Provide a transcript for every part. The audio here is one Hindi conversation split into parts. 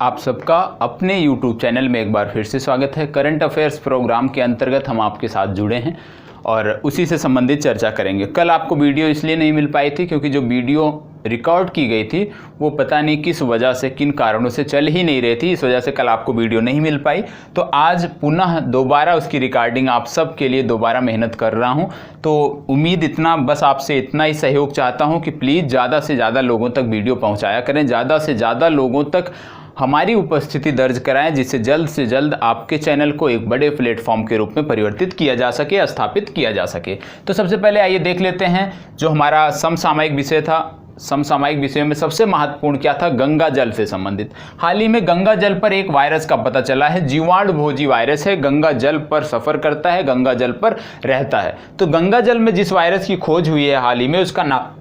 आप सबका अपने YouTube चैनल में एक बार फिर से स्वागत है। करंट अफेयर्स प्रोग्राम के अंतर्गत हम आपके साथ जुड़े हैं और उसी से संबंधित चर्चा करेंगे। कल आपको वीडियो इसलिए नहीं मिल पाई थी क्योंकि जो वीडियो रिकॉर्ड की गई थी वो पता नहीं किस वजह से, किन कारणों से चल ही नहीं रही थी, इस वजह से कल आपको वीडियो नहीं मिल पाई। तो आज पुनः दोबारा उसकी रिकॉर्डिंग आप सब के लिए दोबारा मेहनत कर रहा हूं। तो उम्मीद बस आपसे इतना ही सहयोग चाहता हूं कि प्लीज़ ज़्यादा से ज़्यादा लोगों तक वीडियो पहुँचाया करें, ज़्यादा से ज़्यादा लोगों तक हमारी उपस्थिति दर्ज कराएं, जिससे जल्द से जल्द आपके चैनल को एक बड़े प्लेटफॉर्म के रूप में परिवर्तित किया जा सके, स्थापित किया जा सके। तो सबसे पहले आइए देख लेते हैं जो हमारा समसामयिक विषय था। समसामयिक विषयों में सबसे महत्वपूर्ण क्या था? गंगा जल से संबंधित। हाल ही में गंगा जल पर एक वायरस का पता चला है, जीवाणु भोजी वायरस है। गंगा जल पर सफर करता है, गंगा जल पर रहता है। तो गंगा जल में जिस वायरस की खोज हुई है हाल ही में, उसका नाम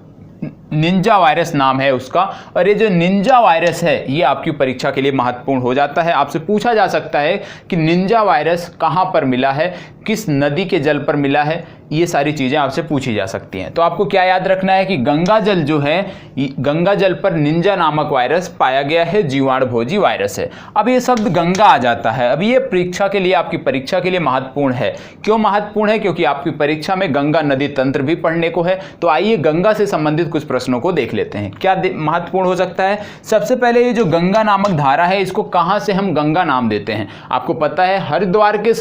निंजा वायरस नाम है उसका। और ये जो निंजा वायरस है ये आपकी परीक्षा के लिए महत्वपूर्ण हो जाता है। आपसे पूछा जा सकता है कि निंजा वायरस कहाँ पर मिला है, किस नदी के जल पर मिला है, ये सारी चीज़ें आपसे पूछी जा सकती हैं। तो आपको क्या याद रखना है कि गंगा जल जो है, गंगा जल पर निंजा नामक वायरस पाया गया है, जीवाणु भोजी वायरस है। अब ये शब्द गंगा आ जाता है, अब ये परीक्षा के लिए, आपकी परीक्षा के लिए महत्वपूर्ण है। क्यों महत्वपूर्ण है? क्योंकि आपकी परीक्षा में गंगा नदी तंत्र भी पढ़ने को है। तो आइए गंगा से संबंधित कुछ प्रश्नों को देख लेते हैं। क्या महत्वपूर्ण हो सकता है? सबसे पहले ये जो गंगा नामक धारा है, इसको कहाँ से हम गंगा नाम देते हैं? आपको पता है हरिद्वार के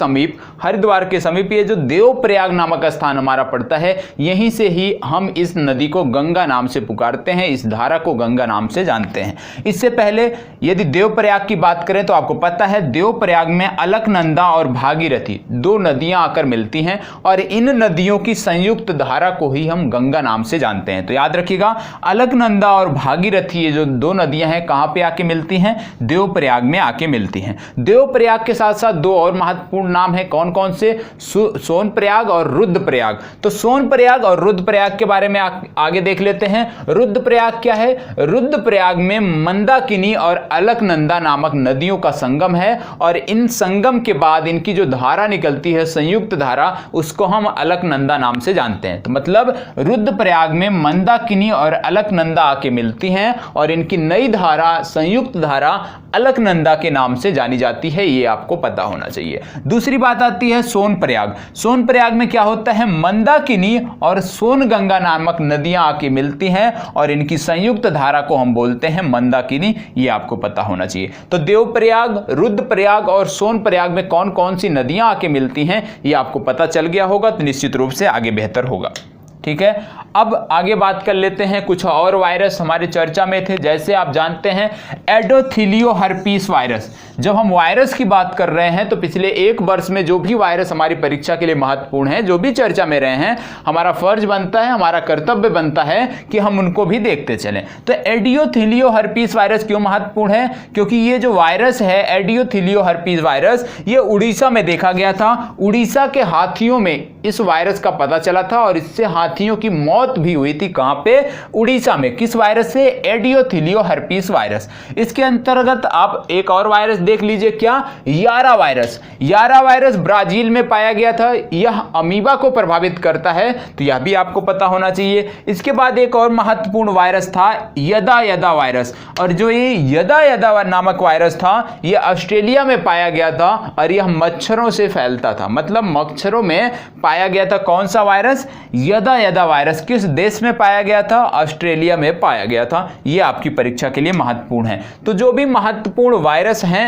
समीप ये जो देवप्रयाग नामक स्थान हमारा पड़ता है, यहीं से ही हम इस नदी को गंगा नाम से पुकारते हैं, इस धारा को गंगा नाम से जानते हैं। इससे पहले यदि देवप्रयाग की बात करें तो आपको पता है देवप्रयाग में अलकनंदा और भागीरथी दो नदियां आकर मिलती हैं और इन नदियों की संयुक्त धारा को ही हम गंगा नाम से जानते हैं। तो याद रखिएगा, अलकनंदा और भागीरथी ये जो दो नदियां हैं कहां पे आके मिलती हैं? देवप्रयाग में आके मिलती हैं। देवप्रयाग के साथ साथ दो और महत्वपूर्ण नाम है। कौन कौन से? सोनप्रयाग और रुद्रप्रयाग। तो सोनप्रयाग और रुद्रप्रयाग के बारे में आगे देख लेते हैं। रुद्रप्रयाग क्या है? रुद्रप्रयाग में मंदाकिनी और अलकनंदा नामक नदियों का संगम है और इन संगम के बाद इनकी जो धारा निकलती है, संयुक्त धारा, उसको हम अलकनंदा नाम से जानते हैं। तो मतलब रुद्रप्रयाग में मंदाकिनी और अलकनंदा आके मिलती हैं और इनकी नई धारा, संयुक्त धारा अलकनंदा के नाम से जानी जाती है। ये आपको पता होना चाहिए। दूसरी बात आती है सोनप्रयाग। सोनप्रयाग में क्या होता है? मंदाकिनी और सोनगंगा नामक नदियां आके मिलती हैं और इनकी संयुक्त धारा को हम बोलते हैं मंदाकिनी। ये आपको पता होना चाहिए। तो देवप्रयाग, रुद्रप्रयाग और सोनप्रयाग में कौन कौन सी नदियां आके मिलती हैं ये आपको पता चल गया होगा, तो निश्चित रूप से आगे बेहतर होगा। ठीक है, अब आगे बात कर लेते हैं। कुछ और वायरस हमारी चर्चा में थे, जैसे आप जानते हैं एडोथीलियो हर्पीस वायरस। जब हम वायरस की बात कर रहे हैं तो पिछले एक वर्ष में जो भी वायरस हमारी परीक्षा के लिए महत्वपूर्ण है, जो भी चर्चा में रहे हैं, हमारा फर्ज बनता है, हमारा कर्तव्य बनता है कि हम उनको भी देखते चलें। तो एडियोथीलियो हर्पीस वायरस क्यों महत्वपूर्ण है? क्योंकि ये जो वायरस है एडियोथीलियो हर्पीस वायरस, ये उड़ीसा में देखा गया था। उड़ीसा के हाथियों में इस वायरस का पता चला था और इससे हाथियों की मौत भी हुई थी। कहां पे? उड़ीसा में। किस वायरस से? एडियोथीलियो हर्पीस वायरस। इसके अंतर्गत आप एक और वायरस देख लीजिए। क्या? यारा वायरस। यारा वायरस ब्राजील में पाया गया था। यह अमीबा को प्रभावित करता है, तो यह भी आपको पता होना चाहिए। इसके बाद एक और महत्वपूर्ण वायरस था यदा यदा वायरस। और जो ये यदा यदा नामक वायरस था, यह ऑस्ट्रेलिया में पाया गया था और यह मच्छरों से फैलता था। मतलब मच्छरों में पाया गया था। कौन सा वायरस? यदा यदा वायरस। किस देश में पाया गया था? ऑस्ट्रेलिया में पाया गया था। यह आपकी परीक्षा के लिए महत्वपूर्ण है। तो जो भी महत्वपूर्ण वायरस हैं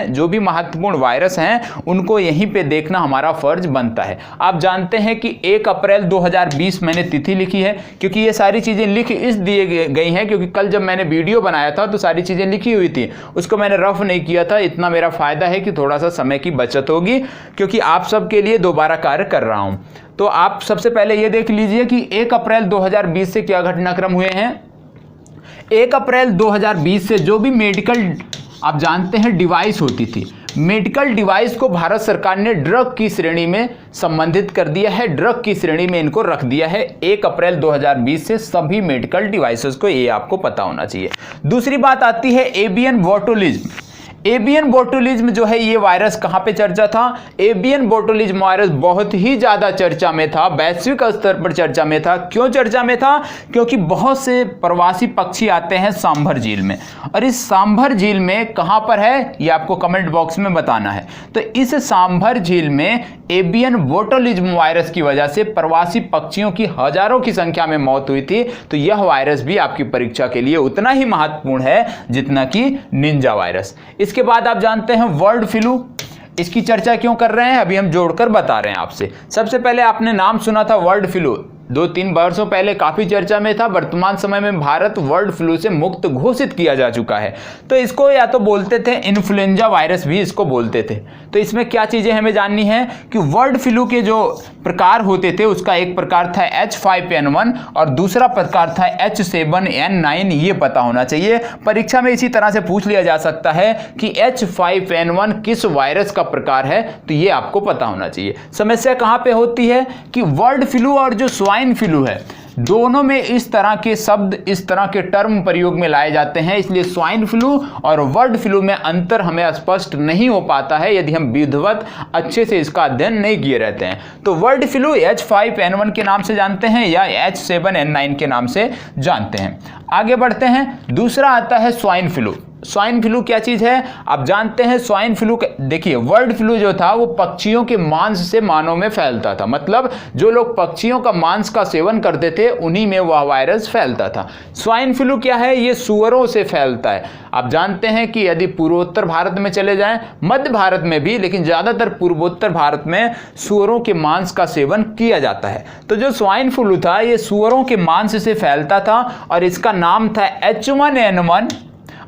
उनको यहीं पे देखना हमारा फर्ज बनता है। आप जानते हैं कि 1 अप्रैल 2020 मैंने तिथि लिखी है, क्योंकि ये सारी चीजें लिख इस दिए गई हैं क्योंकि कल जब मैंने वीडियो बनाया था तो सारी चीजें लिखी हुई थी, उसको मैंने रफ नहीं किया था। इतना मेरा फायदा है कि थोड़ा सा समय की बचत होगी, क्योंकि आप सबके लिए दोबारा कार्य कर रहा हूं। तो आप सबसे पहले ये देख लीजिए कि 1 अप्रैल 2020 से क्या घटनाक्रम हुए हैं। 1 अप्रैल 2020 से जो भी मेडिकल, आप जानते हैं, डिवाइस होती थी, मेडिकल डिवाइस को भारत सरकार ने ड्रग की श्रेणी में संबंधित कर दिया है, ड्रग की श्रेणी में इनको रख दिया है। 1 अप्रैल 2020 से सभी मेडिकल डिवाइसेस को, ये आपको पता होना चाहिए। दूसरी बात आती है एवियन बोटुलिज्म। एवियन बोटुलिज्म जो है ये वायरस कहां पे चर्चा था? एवियन बोटुलिज्म वायरस बहुत ही ज्यादा चर्चा में था, वैश्विक स्तर पर चर्चा में था। क्यों चर्चा में था? क्योंकि बहुत से प्रवासी पक्षी आते हैं सांभर झील में, और इस सांभर झील में कहां पर है ये आपको कमेंट बॉक्स में बताना है। तो इस सांभर झील में एवियन बोटुलिज्म वायरस की वजह से प्रवासी पक्षियों की हजारों की संख्या में मौत हुई थी। तो यह वायरस भी आपकी परीक्षा के लिए उतना ही महत्वपूर्ण है जितना कि निंजा वायरस। इसके बाद आप जानते हैं बर्ड फ्लू। इसकी चर्चा क्यों कर रहे हैं अभी हम जोड़कर बता रहे हैं आपसे। सबसे पहले आपने नाम सुना था बर्ड फ्लू, 2-3 वर्षों पहले काफी चर्चा में था। वर्तमान समय में भारत बर्ड फ्लू से मुक्त घोषित किया जा चुका है। तो इसको या तो बोलते थे इन्फ्लुएंजा वायरस भी इसको बोलते थे। तो इसमें क्या चीजें हमें जाननी है कि बर्ड फ्लू के जो प्रकार होते थे उसका एक प्रकार था H5N1 और दूसरा प्रकार था H7N9, ये पता होना चाहिए। परीक्षा में इसी तरह से पूछ लिया जा सकता है कि H5N1 किस वायरस का प्रकार है, तो ये आपको पता होना चाहिए। समस्या कहां पे होती है कि बर्ड फ्लू और जो स्वाइन फ्लू है दोनों में इस तरह के शब्द, इस तरह के टर्म प्रयोग में लाए जाते हैं, इसलिए स्वाइन फ्लू और बर्ड फ्लू में अंतर हमें स्पष्ट नहीं हो पाता है यदि हम विधिवत अच्छे से इसका अध्ययन नहीं किए रहते हैं। तो बर्ड फ्लू H5N1 के नाम से जानते हैं या H7N9 के नाम से जानते हैं। आगे बढ़ते हैं, दूसरा आता है स्वाइन फ्लू। स्वाइन फ्लू क्या चीज है आप जानते हैं? स्वाइन फ्लू, देखिए बर्ड फ्लू जो था वो पक्षियों के मांस से मानव में फैलता था, मतलब जो लोग पक्षियों का मांस का सेवन करते थे उन्हीं में वह वायरस फैलता था। स्वाइन फ्लू क्या है? ये सुअरों से फैलता है। आप जानते हैं कि यदि पूर्वोत्तर भारत में चले जाएं, मध्य भारत में भी, लेकिन ज्यादातर पूर्वोत्तर भारत में सुअरों के मांस का सेवन किया जाता है। तो जो स्वाइन फ्लू था ये सुअरों के मांस से फैलता था और इसका नाम था H1N1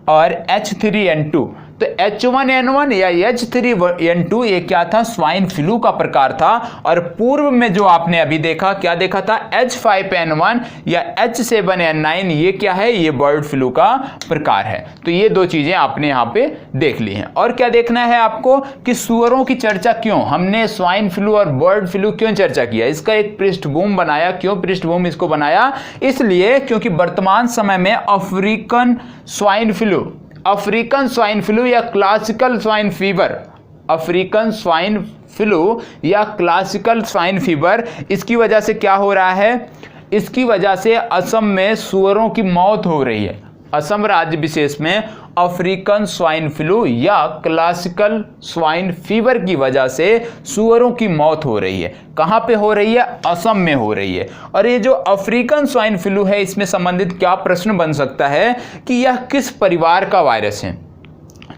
और H3N2। तो H1N1 या H3N2 ये क्या था? स्वाइन फ्लू का प्रकार था। और पूर्व में जो आपने अभी देखा, क्या देखा था? H5N1 या H7N9, ये क्या है? ये बर्ड फ्लू का प्रकार है। तो ये दो चीजें आपने यहाँ पे देख ली हैं। और क्या देखना है आपको कि सुअरों की चर्चा क्यों, हमने स्वाइन फ्लू और बर्ड फ्लू क्यों चर्चा किया, इसका एक पृष्ठभूमि बनाया। क्यों पृष्ठभूमि इसको बनाया? इसलिए क्योंकि वर्तमान समय में अफ्रीकन स्वाइन फ्लू या classical swine fever, African swine flu या क्लासिकल स्वाइन फीवर, इसकी वजह से क्या हो रहा है? इसकी वजह से असम में सुअरों की मौत हो रही है। असम राज्य विशेष में अफ्रीकन स्वाइन फ्लू या क्लासिकल स्वाइन फीवर की वजह से सुअरों की मौत हो रही है। कहां पे हो रही है? असम में हो रही है। और ये जो अफ्रीकन स्वाइन फ्लू है इसमें संबंधित क्या प्रश्न बन सकता है कि यह किस परिवार का वायरस है?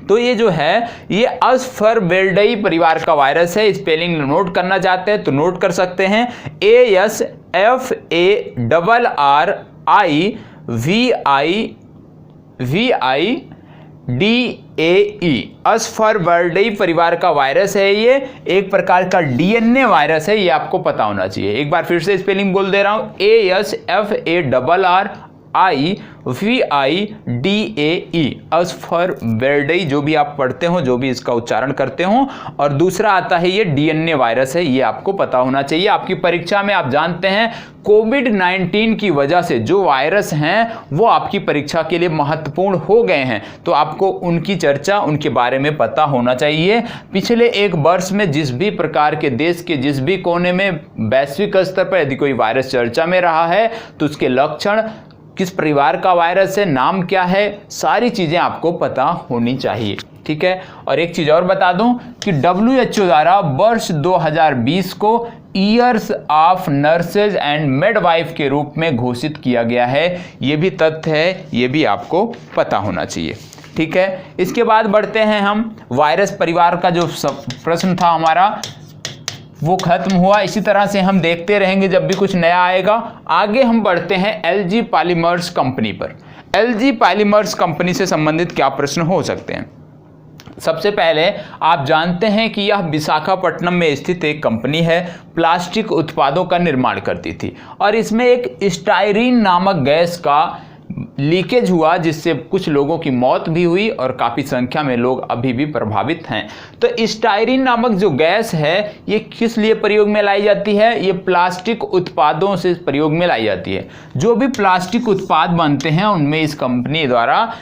तो ये जो है ये अस्फरवेल्डई परिवार का वायरस है। स्पेलिंग नोट करना चाहते हैं तो नोट कर सकते हैं, ASFARRIVIDAE, अस्फरवेल्डई परिवार का वायरस है। ये एक प्रकार का DNA वायरस है, ये आपको पता होना चाहिए। एक बार फिर से स्पेलिंग बोल दे रहा हूं, ASFARRIVIDAE, अस्फरवेल्डई, जो भी आप पढ़ते हो, जो भी इसका उच्चारण करते हो। और दूसरा आता है ये DNA वायरस है, ये आपको पता होना चाहिए। आपकी परीक्षा में आप जानते हैं कोविड-19 की वजह से जो वायरस हैं वो आपकी परीक्षा के लिए महत्वपूर्ण हो गए हैं, तो आपको उनकी चर्चा, उनके बारे में पता होना चाहिए। पिछले एक वर्ष में जिस भी प्रकार के देश के जिस भी कोने में वैश्विक स्तर पर यदि कोई वायरस चर्चा में रहा है तो उसके लक्षण, किस परिवार का वायरस है, नाम क्या है, सारी चीजें आपको पता होनी चाहिए। ठीक है। और एक चीज और बता दूं कि WHO द्वारा वर्ष 2020 को years of nurses and midwife के रूप में घोषित किया गया है। ये भी तथ्य है, ये भी आपको पता होना चाहिए। ठीक है। इसके बाद बढ़ते हैं हम, वायरस परिवार का जो प्रश्न था हमारा वो खत्म हुआ। इसी तरह से हम देखते रहेंगे जब भी कुछ नया आएगा। आगे हम बढ़ते हैं LG पॉलीमर्स कंपनी पर। LG पॉलीमर्स कंपनी से संबंधित क्या प्रश्न हो सकते हैं? सबसे पहले आप जानते हैं कि यह विशाखापट्टनम में स्थित एक कंपनी है, प्लास्टिक उत्पादों का निर्माण करती थी और इसमें एक स्टाइरीन नामक गैस का लीकेज हुआ जिससे कुछ लोगों की मौत भी हुई और काफ़ी संख्या में लोग अभी भी प्रभावित हैं। तो स्टाइरीन नामक जो गैस है ये किस लिए प्रयोग में लाई जाती है? ये प्लास्टिक उत्पादों से प्रयोग में लाई जाती है। जो भी प्लास्टिक उत्पाद बनते हैं उनमें इस कंपनी द्वारा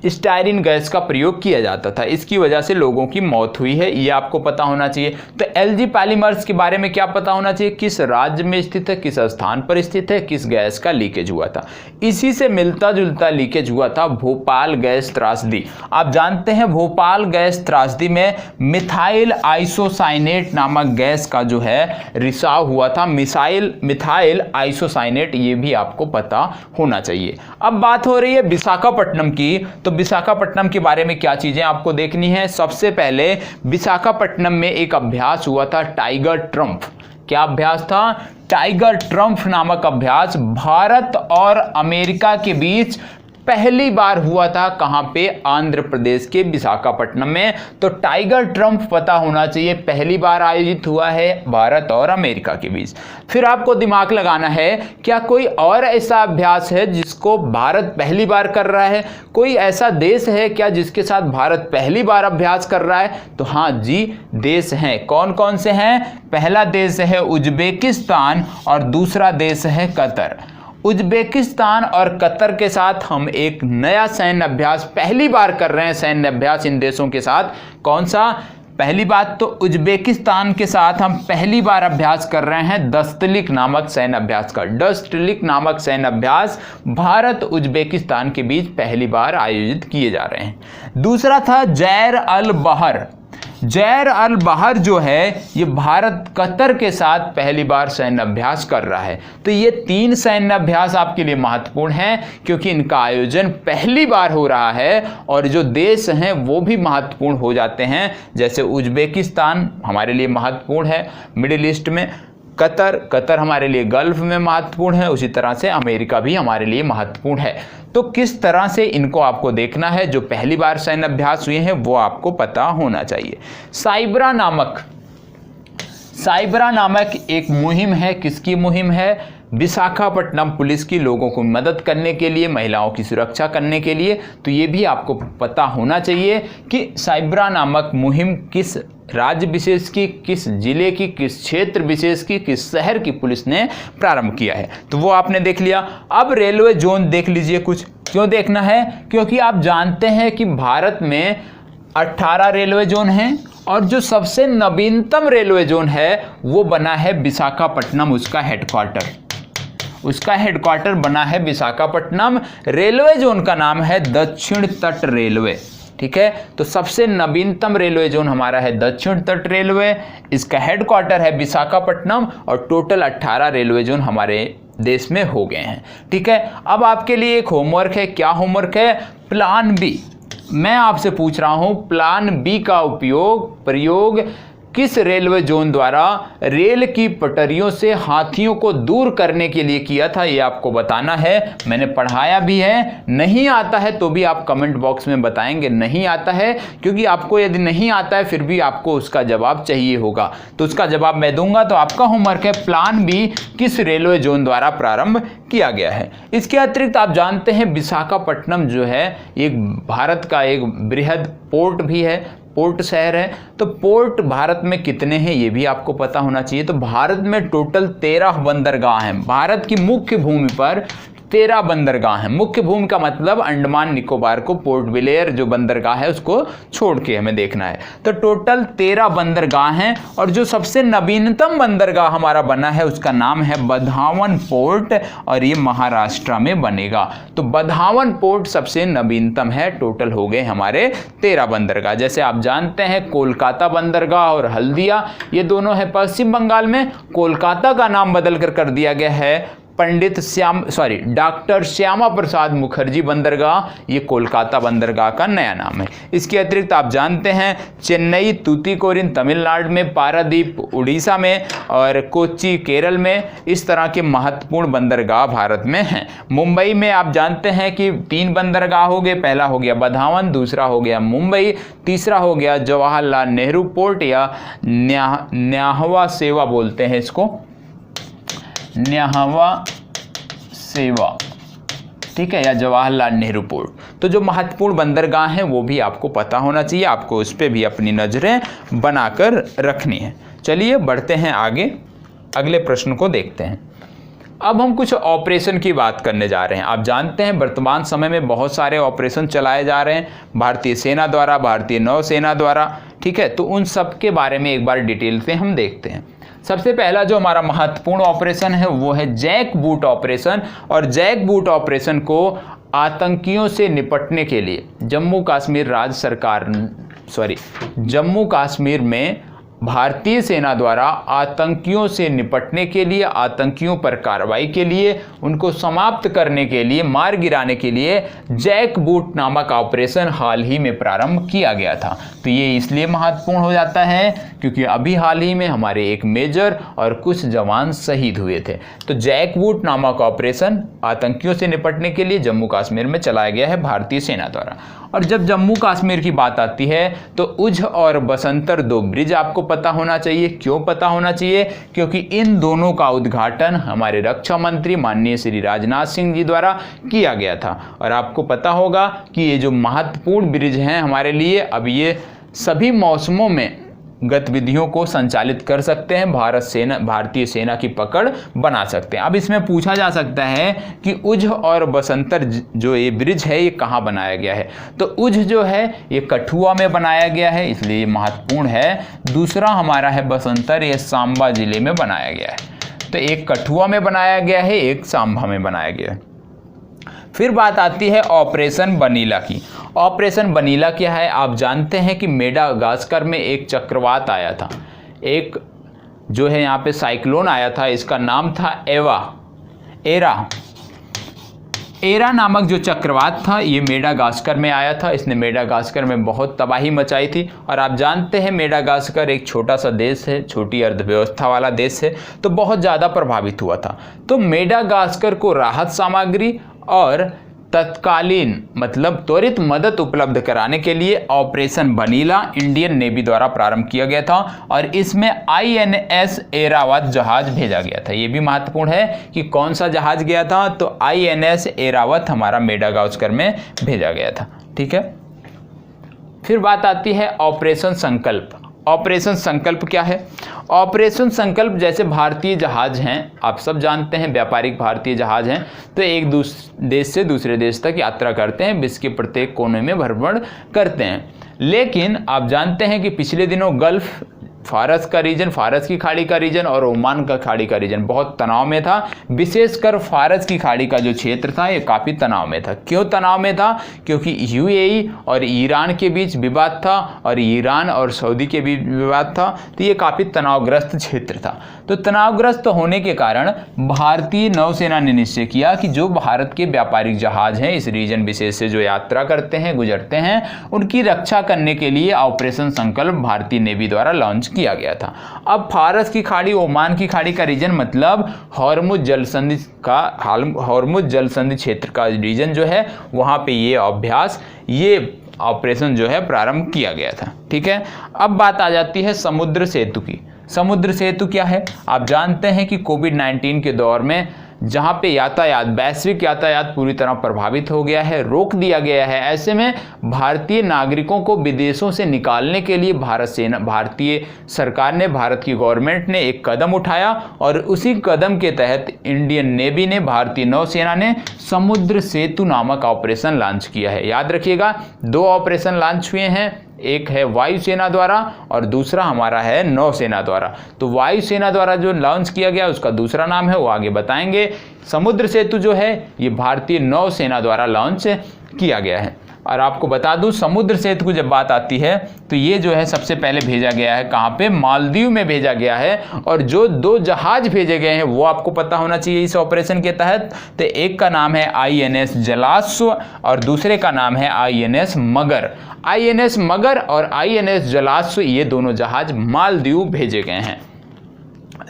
स्टायरीन गैस का प्रयोग किया जाता था, इसकी वजह से लोगों की मौत हुई है, ये आपको पता होना चाहिए। तो एलजी पॉलीमर्स के बारे में क्या पता होना चाहिए, किस राज्य में स्थित है, किस स्थान पर स्थित है, किस गैस का लीकेज हुआ था। इसी से मिलता जुलता लीकेज हुआ था भोपाल गैस त्रासदी। आप जानते हैं भोपाल गैस त्रासदी में मिथाइल आइसोसाइनेट नामक गैस का जो है रिसाव हुआ था, मिथाइल आइसोसाइनेट, ये भी आपको पता होना चाहिए। अब बात हो रही है विशाखापट्टनम की, तो विशाखापट्टनम के बारे में क्या चीजें आपको देखनी है। सबसे पहले विशाखापट्टनम में एक अभ्यास हुआ था टाइगर ट्रम्प। क्या अभ्यास था, टाइगर ट्रम्प नामक अभ्यास भारत और अमेरिका के बीच पहली बार हुआ था। कहां पे, आंध्र प्रदेश के विशाखापट्टनम में। तो टाइगर ट्रम्प पता होना चाहिए, पहली बार आयोजित हुआ है भारत और अमेरिका के बीच। फिर आपको दिमाग लगाना है, क्या कोई और ऐसा अभ्यास है जिसको भारत पहली बार कर रहा है, कोई ऐसा देश है क्या जिसके साथ भारत पहली बार अभ्यास कर रहा है। तो हाँ जी, देश हैं। कौन कौन से हैं, पहला देश है उज्बेकिस्तान और दूसरा देश है कतर। उज्बेकिस्तान और कतर के साथ हम एक नया सैन्य अभ्यास पहली बार कर रहे हैं, सैन्य अभ्यास इन देशों के साथ। कौन सा, पहली बात तो उज्बेकिस्तान के साथ हम पहली बार अभ्यास कर रहे हैं दस्तलिक नामक सैन्य अभ्यास का। दस्तलिक नामक सैन्य अभ्यास भारत उज्बेकिस्तान के बीच पहली बार आयोजित किए जा रहे हैं। दूसरा था जैर अल बहर। जैर अल बहर जो है ये भारत कतर के साथ पहली बार सैन्य अभ्यास कर रहा है। तो ये 3 सैन्य अभ्यास आपके लिए महत्वपूर्ण हैं क्योंकि इनका आयोजन पहली बार हो रहा है और जो देश हैं वो भी महत्वपूर्ण हो जाते हैं। जैसे उज्बेकिस्तान हमारे लिए महत्वपूर्ण है मिडिल ईस्ट में, कतर हमारे लिए गल्फ में महत्वपूर्ण है, उसी तरह से अमेरिका भी हमारे लिए महत्वपूर्ण है। तो किस तरह से इनको आपको देखना है, जो पहली बार सैन्य अभ्यास हुए हैं वो आपको पता होना चाहिए। साइबरा नामक एक मुहिम है। किसकी मुहिम है, विशाखापट्टनम पुलिस की, लोगों को मदद करने के लिए, महिलाओं की सुरक्षा करने के लिए। तो ये भी आपको पता होना चाहिए कि साइबरा नामक मुहिम किस राज्य विशेष की, किस जिले की, किस क्षेत्र विशेष की, किस शहर की पुलिस ने प्रारंभ किया है। तो वो आपने देख लिया। अब रेलवे जोन देख लीजिए कुछ। क्यों देखना है, क्योंकि आप जानते हैं कि भारत में 18 रेलवे जोन हैं और जो सबसे नवीनतम रेलवे जोन है वो बना है विशाखापट्टनम, उसका हेडक्वार्टर बना है विशाखापट्टनम। रेलवे जोन का नाम है दक्षिण तट रेलवे। ठीक है, तो सबसे नवीनतम रेलवे जोन हमारा है दक्षिण तट रेलवे, इसका हेडक्वार्टर है विशाखापट्टनम और टोटल 18 रेलवे जोन हमारे देश में हो गए हैं। ठीक है, अब आपके लिए एक होमवर्क है। क्या होमवर्क है, प्लान बी। मैं आपसे पूछ रहा हूं प्लान बी का प्रयोग किस रेलवे जोन द्वारा रेल की पटरियों से हाथियों को दूर करने के लिए किया था, ये आपको बताना है। मैंने पढ़ाया भी है। नहीं आता है तो भी आप कमेंट बॉक्स में बताएंगे नहीं आता है, क्योंकि आपको यदि नहीं आता है फिर भी आपको उसका जवाब चाहिए होगा, तो उसका जवाब मैं दूंगा। तो आपका होमवर्क है प्लान बी किस रेलवे जोन द्वारा प्रारंभ किया गया है। इसके अतिरिक्त आप जानते हैं विशाखापट्टनम जो है एक भारत का एक बृहद पोर्ट भी है, पोर्ट शहर है। तो पोर्ट भारत में कितने हैं ये भी आपको पता होना चाहिए। तो भारत में टोटल 13 बंदरगाह हैं। भारत की मुख्य भूमि पर 13 बंदरगाह हैं। मुख्य भूमि का मतलब अंडमान निकोबार को, पोर्ट ब्लेयर जो बंदरगाह है उसको छोड़ के हमें देखना है। तो टोटल 13 बंदरगाह हैं और जो सबसे नवीनतम बंदरगाह हमारा बना है उसका नाम है बधावन पोर्ट और ये महाराष्ट्र में बनेगा। तो बधावन पोर्ट सबसे नवीनतम है। टोटल हो गए हमारे 13 बंदरगाह। जैसे आप जानते हैं कोलकाता बंदरगाह और हल्दिया ये दोनों है पश्चिम बंगाल में। कोलकाता का नाम बदल कर दिया गया है डॉक्टर श्यामा प्रसाद मुखर्जी बंदरगाह, ये कोलकाता बंदरगाह का नया नाम है। इसके अतिरिक्त आप जानते हैं चेन्नई तूतीकोरिन तमिलनाडु में, पारादीप उड़ीसा में और कोच्चि केरल में, इस तरह के महत्वपूर्ण बंदरगाह भारत में हैं। मुंबई में आप जानते हैं कि 3 बंदरगाह हो गए। पहला हो गया बधावन, दूसरा हो गया मुंबई, तीसरा हो गया जवाहरलाल नेहरू पोर्ट या न्याहवा सेवा बोलते हैं इसको, न्याहवा सेवा, ठीक है, या जवाहरलाल नेहरू पोर्ट। तो जो महत्वपूर्ण बंदरगाह हैं वो भी आपको पता होना चाहिए। आपको उस पर भी अपनी नज़रें बनाकर रखनी है। चलिए बढ़ते हैं आगे, अगले प्रश्न को देखते हैं। अब हम कुछ ऑपरेशन की बात करने जा रहे हैं। आप जानते हैं वर्तमान समय में बहुत सारे ऑपरेशन चलाए जा रहे हैं भारतीय सेना द्वारा, भारतीय नौसेना द्वारा, ठीक है। तो उन सब के बारे में एक बार डिटेल से हम देखते हैं। सबसे पहला जो हमारा महत्वपूर्ण ऑपरेशन है वो है जैक बूट ऑपरेशन। और जैक बूट ऑपरेशन को आतंकियों से निपटने के लिए जम्मू कश्मीर में भारतीय सेना द्वारा आतंकियों से निपटने के लिए, आतंकियों पर कार्रवाई के लिए, उनको समाप्त करने के लिए, मार गिराने के लिए जैक बूट नामक ऑपरेशन हाल ही में प्रारंभ किया गया था। तो ये इसलिए महत्वपूर्ण हो जाता है क्योंकि अभी हाल ही में हमारे एक मेजर और कुछ जवान शहीद हुए थे। तो जैक बूट नामक ऑपरेशन आतंकियों से निपटने के लिए जम्मू कश्मीर में चलाया गया है भारतीय सेना द्वारा। और जब जम्मू कश्मीर की बात आती है तो उझ और बसंतर 2 ब्रिज आपको पता होना चाहिए। क्यों पता होना चाहिए? क्योंकि इन दोनों का उद्घाटन हमारे रक्षा मंत्री माननीय श्री राजनाथ सिंह जी द्वारा किया गया था। और आपको पता होगा कि ये जो महत्वपूर्ण ब्रिज हैं हमारे लिए, अब ये सभी मौसमों में गतिविधियों को संचालित कर सकते हैं, भारतीय सेना की पकड़ बना सकते हैं। अब इसमें पूछा जा सकता है कि उझ और बसंतर जो ये ब्रिज है ये कहाँ बनाया गया है? तो उझ जो है ये कठुआ में बनाया गया है, इसलिए ये महत्वपूर्ण है। दूसरा हमारा है बसंतर, ये सांबा जिले में बनाया गया है। तो एक कठुआ में बनाया गया है, एक सांबा में बनाया गया है। फिर बात आती है ऑपरेशन बनीला की। ऑपरेशन बनीला क्या है? आप जानते हैं कि मेडागास्कर में एक चक्रवात आया था, एक जो है यहाँ पे साइक्लोन आया था, इसका नाम था एरा नामक जो चक्रवात था ये मेडागास्कर में आया था। इसने मेडागास्कर में बहुत तबाही मचाई थी। और आप जानते हैं मेडागास्कर एक छोटा सा देश है, छोटी अर्थव्यवस्था वाला देश है, तो बहुत ज़्यादा प्रभावित हुआ था। तो मेडागास्कर को राहत सामग्री और तत्कालीन मतलब त्वरित मदद उपलब्ध कराने के लिए ऑपरेशन बनीला इंडियन नेवी द्वारा प्रारंभ किया गया था। और इसमें INS एरावत जहाज भेजा गया था। ये भी महत्वपूर्ण है कि कौन सा जहाज गया था, तो INS एरावत हमारा मेडागास्कर में भेजा गया था, ठीक है। फिर बात आती है ऑपरेशन संकल्प। ऑपरेशन संकल्प क्या है? ऑपरेशन संकल्प जैसे भारतीय जहाज हैं, आप सब जानते हैं व्यापारिक भारतीय जहाज हैं, तो एक देश से दूसरे देश तक यात्रा करते हैं, विश्व के प्रत्येक कोने में भ्रमण करते हैं। लेकिन आप जानते हैं कि पिछले दिनों गल्फ फारस का रीजन, फारस की खाड़ी का रीजन और ओमान का खाड़ी का रीजन बहुत तनाव में था। विशेषकर फारस की खाड़ी का जो क्षेत्र था ये काफ़ी तनाव में था। क्यों तनाव में था? क्योंकि UAE और ईरान के बीच विवाद था और ईरान और सऊदी के बीच विवाद था। तो ये काफ़ी तनावग्रस्त क्षेत्र था। तो तनावग्रस्त होने के कारण भारतीय नौसेना ने निश्चय किया कि जो भारत के व्यापारिक जहाज हैं इस रीजन विशेष से जो यात्रा करते हैं, गुजरते हैं, उनकी रक्षा करने के लिए ऑपरेशन संकल्प भारतीय नेवी द्वारा लॉन्च किया गया था। अब फारस की खाड़ी, ओमान की खाड़ी का रीजन मतलब हॉर्मुज जल संधि क्षेत्र का रीजन जो है वहाँ पे ये ऑपरेशन जो है प्रारंभ किया गया था, ठीक है। अब बात आ जाती है समुद्र सेतु की। समुद्र सेतु क्या है? आप जानते हैं कि कोविड-19 के दौर में जहाँ पे यातायात, वैश्विक यातायात पूरी तरह प्रभावित हो गया है, रोक दिया गया है, ऐसे में भारतीय नागरिकों को विदेशों से निकालने के लिए भारतीय सरकार ने, भारत की गवर्नमेंट ने एक कदम उठाया और उसी कदम के तहत इंडियन नेवी ने, भारतीय नौसेना ने समुद्र सेतु नामक ऑपरेशन लॉन्च किया है। याद रखिएगा 2 ऑपरेशन लॉन्च हुए हैं, एक है वायुसेना द्वारा और दूसरा हमारा है नौसेना द्वारा। तो वायुसेना द्वारा जो लॉन्च किया गया उसका दूसरा नाम है, वो आगे बताएंगे। समुद्र सेतु जो है ये भारतीय नौसेना द्वारा लॉन्च किया गया है। और आपको बता दूं समुद्र सेतु की जब बात आती है तो ये जो है सबसे पहले भेजा गया है कहाँ पे? मालदीव में भेजा गया है। और जो 2 जहाज भेजे गए हैं वो आपको पता होना चाहिए इस ऑपरेशन के तहत। तो एक का नाम है INS जलाश्व और दूसरे का नाम है INS मगर। INS मगर और INS जलाश्व ये दोनों जहाज मालदीव भेजे गए हैं।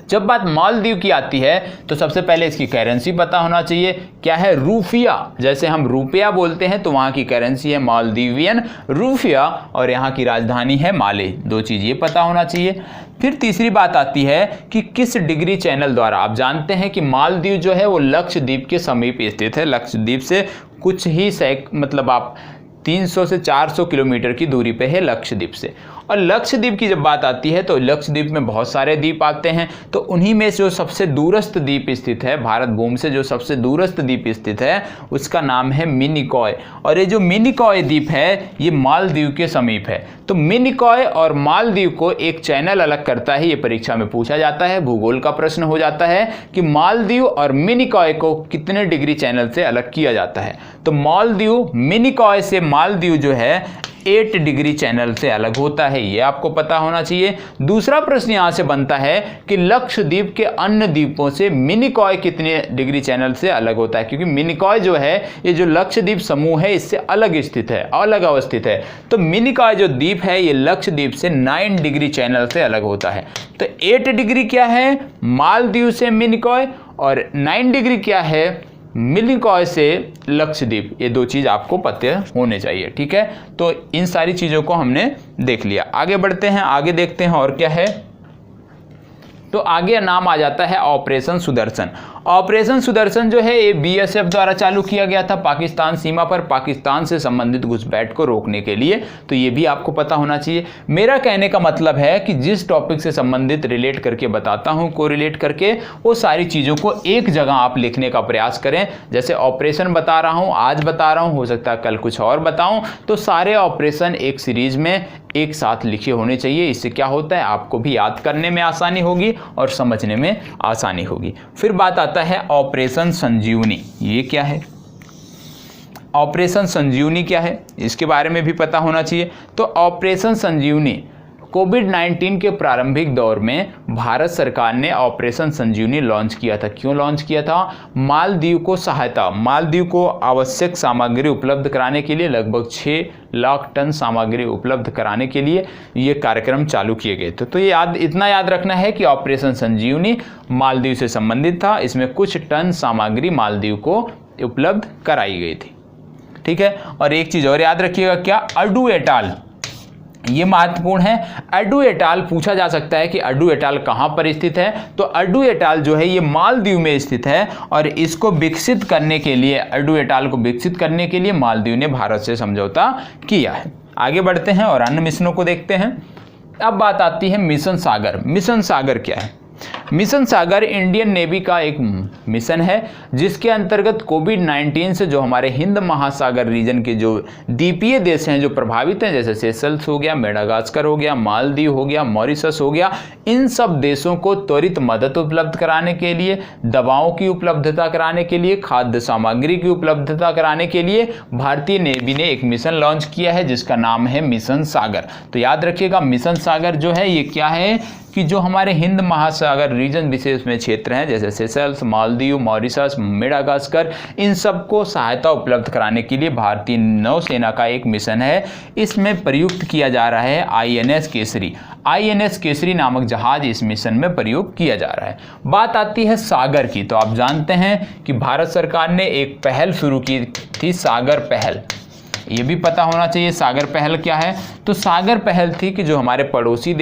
जब बात मालदीव की आती है तो सबसे पहले इसकी करेंसी पता होना चाहिए। क्या है? रूफिया। जैसे हम रुपया बोलते हैं तो वहाँ की करेंसी है मालदीवियन रूफिया और यहाँ की राजधानी है माले। 2 चीज़ ये पता होना चाहिए। फिर तीसरी बात आती है कि किस डिग्री चैनल द्वारा। आप जानते हैं कि मालदीव जो है वो लक्षद्वीप के समीप स्थित है। लक्षद्वीप से कुछ ही आप 300 से 400 किलोमीटर की दूरी पे है लक्षद्वीप से। और लक्षद्वीप की जब बात आती है तो लक्षद्वीप में बहुत सारे द्वीप आते हैं, तो उन्हीं में जो सबसे दूरस्थ द्वीप स्थित है, भारत भूमि से जो सबसे दूरस्थ द्वीप स्थित है उसका नाम है मिनिकॉय। और ये जो मिनिकॉय द्वीप है ये मालदीव के समीप है। तो मिनिकॉय और मालदीव को एक चैनल अलग करता है, ये परीक्षा में पूछा जाता है, भूगोल का प्रश्न हो जाता है कि मालदीव और मिनिकॉय को कितने डिग्री चैनल से अलग किया जाता है। तो मालदीव मिनिकॉय से मालदीव जो है 8 डिग्री चैनल से अलग होता है, ये आपको पता होना चाहिए। दूसरा प्रश्न यहाँ से बनता है कि लक्षद्वीप के अन्य द्वीपों से मिनिकॉय कितने डिग्री चैनल से अलग होता है, क्योंकि मिनिकॉय जो है ये जो लक्षद्वीप समूह है इससे अलग स्थित है, अलग अवस्थित है। तो मिनिकॉय जो द्वीप है ये लक्षद्वीप से 9 डिग्री चैनल से अलग होता है। तो 8 डिग्री क्या है मालदीव से मिनिकॉय, और 9 डिग्री क्या है मिनिकॉय से लक्षद्वीप। ये 2 चीज़ आपको पता होने चाहिए, ठीक है। तो इन सारी चीज़ों को हमने देख लिया। आगे बढ़ते हैं, आगे देखते हैं और क्या है। तो आगे नाम आ जाता है ऑपरेशन सुदर्शन। ऑपरेशन सुदर्शन जो है ये बीएसएफ द्वारा चालू किया गया था पाकिस्तान सीमा पर पाकिस्तान से संबंधित घुसपैठ को रोकने के लिए। तो ये भी आपको पता होना चाहिए। मेरा कहने का मतलब है कि जिस टॉपिक से संबंधित रिलेट करके बताता हूँ, को रिलेट करके, वो सारी चीज़ों को एक जगह आप लिखने का प्रयास करें। जैसे ऑपरेशन बता रहा हूँ, आज बता रहा हूँ, हो सकता है कल कुछ और बताऊँ, तो सारे ऑपरेशन एक सीरीज में एक साथ लिखे होने चाहिए। इससे क्या होता है आपको भी याद करने में आसानी होगी और समझने में आसानी होगी। फिर बात आता है ऑपरेशन संजीवनी। ये क्या है ऑपरेशन संजीवनी, क्या है इसके बारे में भी पता होना चाहिए। तो ऑपरेशन संजीवनी कोविड-19 के प्रारंभिक दौर में भारत सरकार ने ऑपरेशन संजीवनी लॉन्च किया था। क्यों लॉन्च किया था? मालदीव को सहायता, मालदीव को आवश्यक सामग्री उपलब्ध कराने के लिए, लगभग 6 लाख टन सामग्री उपलब्ध कराने के लिए ये कार्यक्रम चालू किए गए थे। तो ये इतना याद रखना है कि ऑपरेशन संजीवनी मालदीव से संबंधित था। इसमें कुछ टन सामग्री मालदीव को उपलब्ध कराई गई थी, ठीक है। और एक चीज़ और याद रखिएगा, क्या अडू एटाल, ये महत्वपूर्ण है। अडू एटाल पूछा जा सकता है कि अडू एटाल कहाँ पर स्थित है। तो अडू एटाल जो है ये मालदीव में स्थित है, और इसको विकसित करने के लिए, अडू एटाल को विकसित करने के लिए मालदीव ने भारत से समझौता किया है। आगे बढ़ते हैं और अन्य मिशनों को देखते हैं। अब बात आती है मिशन सागर। मिशन सागर क्या है? मिशन सागर इंडियन नेवी का एक मिशन है जिसके अंतर्गत कोविड-19 से जो हमारे हिंद महासागर रीजन के जो द्वीपीय देश हैं जो प्रभावित हैं, जैसे सेशल्स हो गया, मेडागास्कर हो गया, मालदीव हो गया, मॉरिशस हो गया, इन सब देशों को त्वरित मदद उपलब्ध कराने के लिए, दवाओं की उपलब्धता कराने के लिए, खाद्य सामग्री की उपलब्धता कराने के लिए भारतीय नेवी ने एक मिशन लॉन्च किया है जिसका नाम है मिशन सागर। तो याद रखिएगा मिशन सागर जो है ये क्या है कि जो हमारे हिंद महासागर रीजन विशेष में क्षेत्र हैं जैसे सेशल्स, मालदीव, मॉरिशस, मेडागास्कर, इन सबको सहायता उपलब्ध कराने के लिए भारतीय नौसेना का एक मिशन है। इसमें प्रयुक्त किया जा रहा है INS केसरी। INS केसरी नामक जहाज इस मिशन में प्रयोग किया जा रहा है। बात आती है सागर की। तो आप जानते हैं कि भारत सरकार ने एक पहल शुरू की थी, सागर पहल। ये भी पता होना चाहिए सागर पहल क्या है। तो सागर पहल थी कि जो हमारे पड़ोसी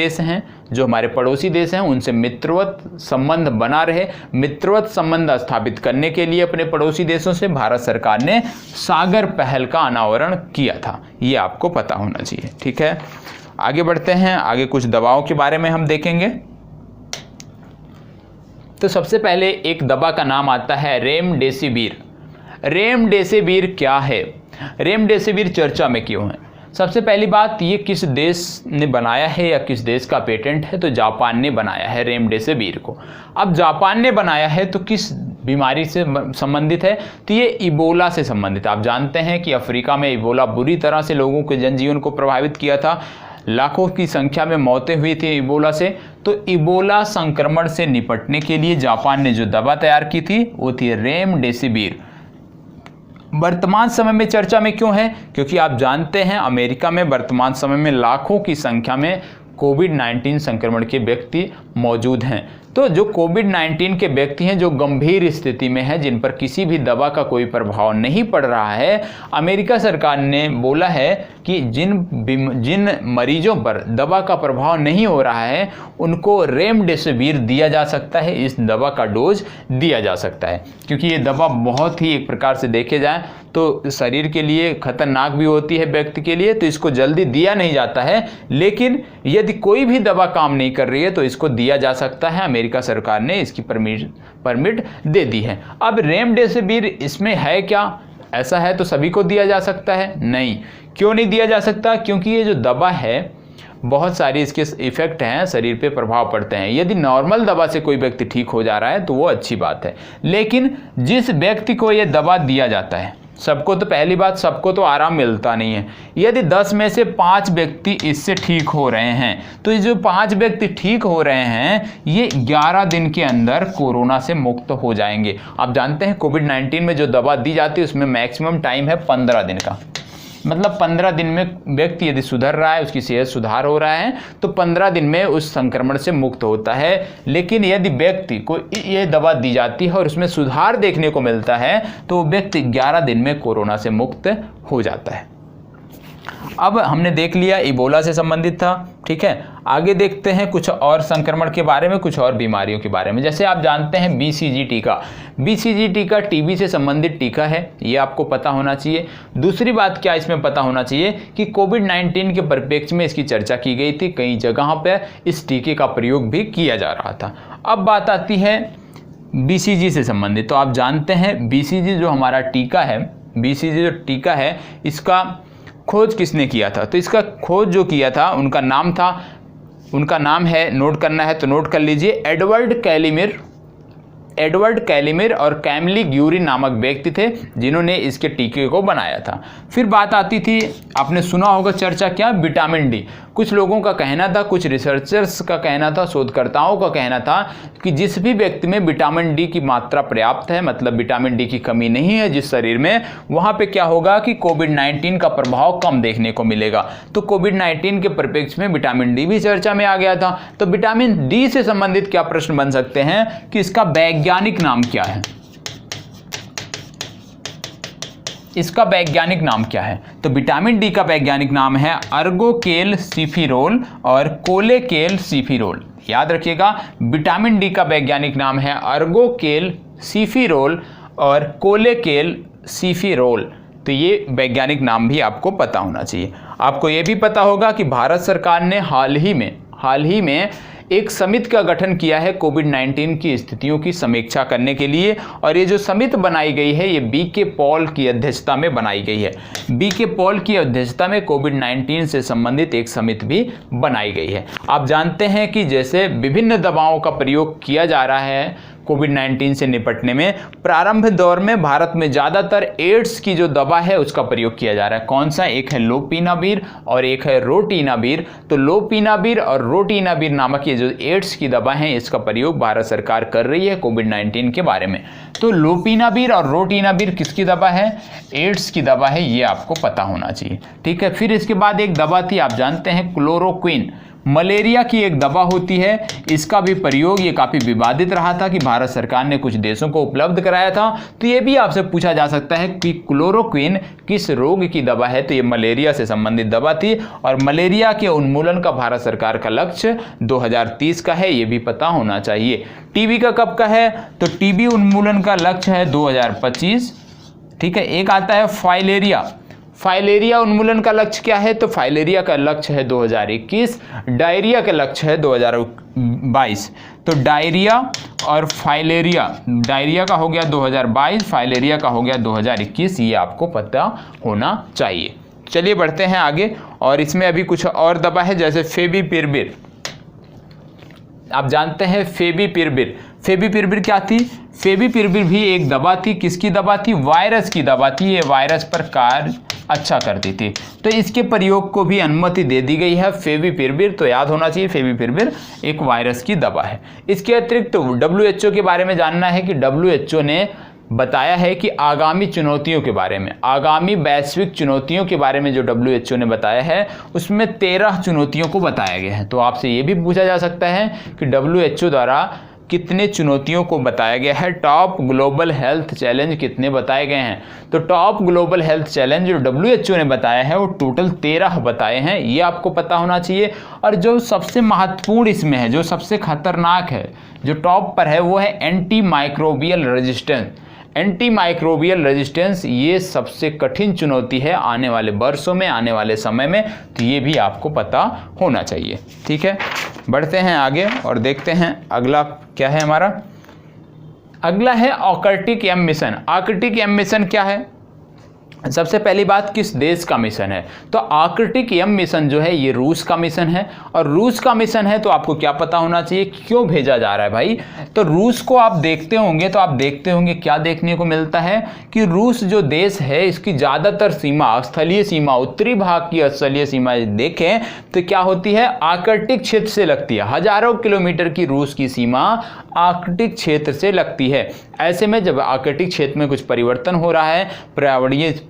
देश हैं उनसे मित्रवत संबंध बना रहे, मित्रवत संबंध स्थापित करने के लिए अपने पड़ोसी देशों से भारत सरकार ने सागर पहल का अनावरण किया था। ये आपको पता होना चाहिए, ठीक है। आगे बढ़ते हैं, आगे कुछ दवाओं के बारे में हम देखेंगे। तो सबसे पहले एक दवा का नाम आता है रेमडेसिविर। रेमडेसिविर क्या है? रेमडेसिविर चर्चा में क्यों है? सबसे पहली बात, ये किस देश ने बनाया है या किस देश का पेटेंट है? तो जापान ने बनाया है रेमडेसिविर को। अब जापान ने बनाया है तो किस बीमारी से संबंधित है? तो ये इबोला से संबंधित। आप जानते हैं कि अफ्रीका में इबोला बुरी तरह से लोगों के जनजीवन को प्रभावित किया था, लाखों की संख्या में मौतें हुई थी इबोला से। तो इबोला संक्रमण से निपटने के लिए जापान ने जो दवा तैयार की थी वो थी रेमडेसिविर। वर्तमान समय में चर्चा में क्यों है? क्योंकि आप जानते हैं अमेरिका में वर्तमान समय में लाखों की संख्या में कोविड-19 संक्रमण के व्यक्ति मौजूद हैं। तो जो कोविड-19 के व्यक्ति हैं जो गंभीर स्थिति में हैं, जिन पर किसी भी दवा का कोई प्रभाव नहीं पड़ रहा है, अमेरिका सरकार ने बोला है कि जिन मरीजों पर दवा का प्रभाव नहीं हो रहा है उनको रेमडेसिविर दिया जा सकता है, इस दवा का डोज दिया जा सकता है, क्योंकि ये दवा बहुत ही एक प्रकार से देखे जाए तो शरीर के लिए खतरनाक भी होती है व्यक्ति के लिए, तो इसको जल्दी दिया नहीं जाता है। लेकिन यदि कोई भी दवा काम नहीं कर रही है तो इसको दिया जा सकता है। अमेरिका सरकार ने इसकी परमिट दे दी है। अब रेमडेसिविर इसमें है क्या? ऐसा है तो सभी को दिया जा सकता है? नहीं। क्यों नहीं दिया जा सकता? क्योंकि ये जो दवा है बहुत सारी इसके इफ़ेक्ट हैं, शरीर पे प्रभाव पड़ते हैं। यदि नॉर्मल दवा से कोई व्यक्ति ठीक हो जा रहा है तो वो अच्छी बात है, लेकिन जिस व्यक्ति को ये दवा दिया जाता है, सबको तो पहली बात सबको तो आराम मिलता नहीं है। यदि 10 में से 5 व्यक्ति इससे ठीक हो रहे हैं तो ये जो 5 व्यक्ति ठीक हो रहे हैं ये 11 दिन के अंदर कोरोना से मुक्त हो जाएंगे। आप जानते हैं कोविड-19 में जो दवा दी जाती है उसमें मैक्सिमम टाइम है 15 दिन का, मतलब 15 दिन में व्यक्ति यदि सुधर रहा है, उसकी सेहत सुधार हो रहा है तो 15 दिन में उस संक्रमण से मुक्त होता है। लेकिन यदि व्यक्ति को ये दवा दी जाती है और उसमें सुधार देखने को मिलता है तो व्यक्ति 11 दिन में कोरोना से मुक्त हो जाता है। अब हमने देख लिया इबोला से संबंधित था, ठीक है। आगे देखते हैं कुछ और संक्रमण के बारे में, कुछ और बीमारियों के बारे में। जैसे आप जानते हैं BCG टीका, BCG टीका टीबी से संबंधित टीका है, ये आपको पता होना चाहिए। दूसरी बात क्या इसमें पता होना चाहिए कि कोविड-19 के परिप्रेक्ष्य में इसकी चर्चा की गई थी, कई जगहों पर इस टीके का प्रयोग भी किया जा रहा था। अब बात आती है BCG से संबंधित। तो आप जानते हैं BCG जो हमारा टीका है, BCG जो टीका है इसका खोज किसने किया था? तो इसका खोज जो किया था उनका नाम है, नोट करना है तो नोट कर लीजिए, एडवर्ड कैलिमिर और कैमली ग्यूरी नामक व्यक्ति थे जिन्होंने इसके टीके को बनाया था। फिर बात आती थी, आपने सुना होगा चर्चा क्या, विटामिन डी। कुछ लोगों का कहना था, कुछ रिसर्चर्स का कहना था, शोधकर्ताओं का कहना था कि जिस भी व्यक्ति में विटामिन डी की मात्रा पर्याप्त है, मतलब विटामिन डी की कमी नहीं है जिस शरीर में, वहाँ पे क्या होगा कि कोविड-19 का प्रभाव कम देखने को मिलेगा। तो कोविड-19 के परिप्रेक्ष्य में विटामिन डी भी चर्चा में आ गया था। तो विटामिन डी से संबंधित क्या प्रश्न बन सकते हैं कि इसका वैज्ञानिक नाम क्या है? इसका वैज्ञानिक नाम क्या है? तो विटामिन डी का वैज्ञानिक नाम है अर्गोकेलसिफिरोल और कोलेकेलसिफिरोल। याद रखिएगा, विटामिन डी का वैज्ञानिक नाम है अर्गोकेलसिफिरोल और कोलेकेलसिफिरोल। तो ये वैज्ञानिक नाम भी आपको पता होना चाहिए। आपको ये भी पता होगा कि भारत सरकार ने हाल ही में एक समिति का गठन किया है कोविड-19 की स्थितियों की समीक्षा करने के लिए, और ये जो समिति बनाई गई है ये BK पॉल की अध्यक्षता में बनाई गई है। BK पॉल की अध्यक्षता में कोविड-19 से संबंधित एक समिति भी बनाई गई है। आप जानते हैं कि जैसे विभिन्न दवाओं का प्रयोग किया जा रहा है कोविड-19 से निपटने में, प्रारंभ दौर में भारत में ज़्यादातर एड्स की जो दवा है उसका प्रयोग किया जा रहा है। कौन सा? एक है लोपिनाविर और एक है रोटिनाविर। तो लोपिनाविर और रोटिनाविर नामक ये जो एड्स की दवा है इसका प्रयोग भारत सरकार कर रही है कोविड-19 के बारे में। तो लोपिनाविर और रोटिनाविर किसकी दवा है? एड्स की दवा है, ये आपको पता होना चाहिए, ठीक है। फिर इसके बाद एक दवा थी, आप जानते हैं क्लोरोक्विन, मलेरिया की एक दवा होती है। इसका भी प्रयोग ये काफ़ी विवादित रहा था कि भारत सरकार ने कुछ देशों को उपलब्ध कराया था। तो ये भी आपसे पूछा जा सकता है कि क्लोरोक्विन किस रोग की दवा है? तो ये मलेरिया से संबंधित दवा थी, और मलेरिया के उन्मूलन का भारत सरकार का लक्ष्य 2030 का है, ये भी पता होना चाहिए। टीबी का कब का है? तो टीबी उन्मूलन का लक्ष्य है 2025, ठीक है। एक आता है फाइलेरिया उन्मूलन का लक्ष्य क्या है? तो फाइलेरिया का लक्ष्य है 2021, डायरिया का लक्ष्य है 2022। तो डायरिया और फाइलेरिया, डायरिया का हो गया 2022, फाइलेरिया का हो गया 2021, ये आपको पता होना चाहिए। चलिए बढ़ते हैं आगे, और इसमें अभी कुछ और दवा है जैसे फेविपिरविर। आप जानते हैं फेविपिरविर क्या थी? फेविपिरविर भी एक दवा थी। किसकी दवा थी? वायरस की दवा थी। ये वायरस पर कार्य अच्छा करती थी, तो इसके प्रयोग को भी अनुमति दे दी गई है फेविपिरविर। तो याद होना चाहिए फेविपिरविर एक वायरस की दवा है। इसके अतिरिक्त WHO के बारे में जानना है कि WHO ने बताया है कि आगामी चुनौतियों के बारे में, आगामी वैश्विक चुनौतियों के बारे में जो WHO ने बताया है उसमें 13 चुनौतियों को बताया गया है। तो आपसे ये भी पूछा जा सकता है कि WHO द्वारा कितने चुनौतियों को बताया गया है, टॉप ग्लोबल हेल्थ चैलेंज कितने बताए गए हैं। तो टॉप ग्लोबल हेल्थ चैलेंज जो WHO ने बताया है वो टोटल 13 बताए हैं, ये आपको पता होना चाहिए। और जो सबसे महत्वपूर्ण इसमें है, जो सबसे खतरनाक है, जो टॉप पर है, वो है anti microbial resistance. Anti microbial resistance ये सबसे कठिन चुनौती है आने वाले वर्षों में, आने वाले समय में, तो ये भी आपको पता होना चाहिए। ठीक है, बढ़ते हैं आगे और देखते हैं अगला क्या है हमारा। अगला है Arctic M mission. Arctic M mission क्या है? सबसे पहली बात, किस देश का मिशन है? तो आर्कटिक एम मिशन जो है ये रूस का मिशन है। और रूस का मिशन है तो आपको क्या पता होना चाहिए, क्यों भेजा जा रहा है भाई? तो रूस को आप देखते होंगे, तो आप देखते होंगे क्या देखने को मिलता है कि रूस जो देश है इसकी ज़्यादातर सीमा, स्थलीय सीमा, उत्तरी भाग की स्थलीय सीमा देखें तो क्या होती है, आर्कटिक क्षेत्र से लगती है। हजारों किलोमीटर की रूस की सीमा आर्कटिक क्षेत्र से लगती है। ऐसे में जब आर्कटिक क्षेत्र में कुछ परिवर्तन हो रहा है,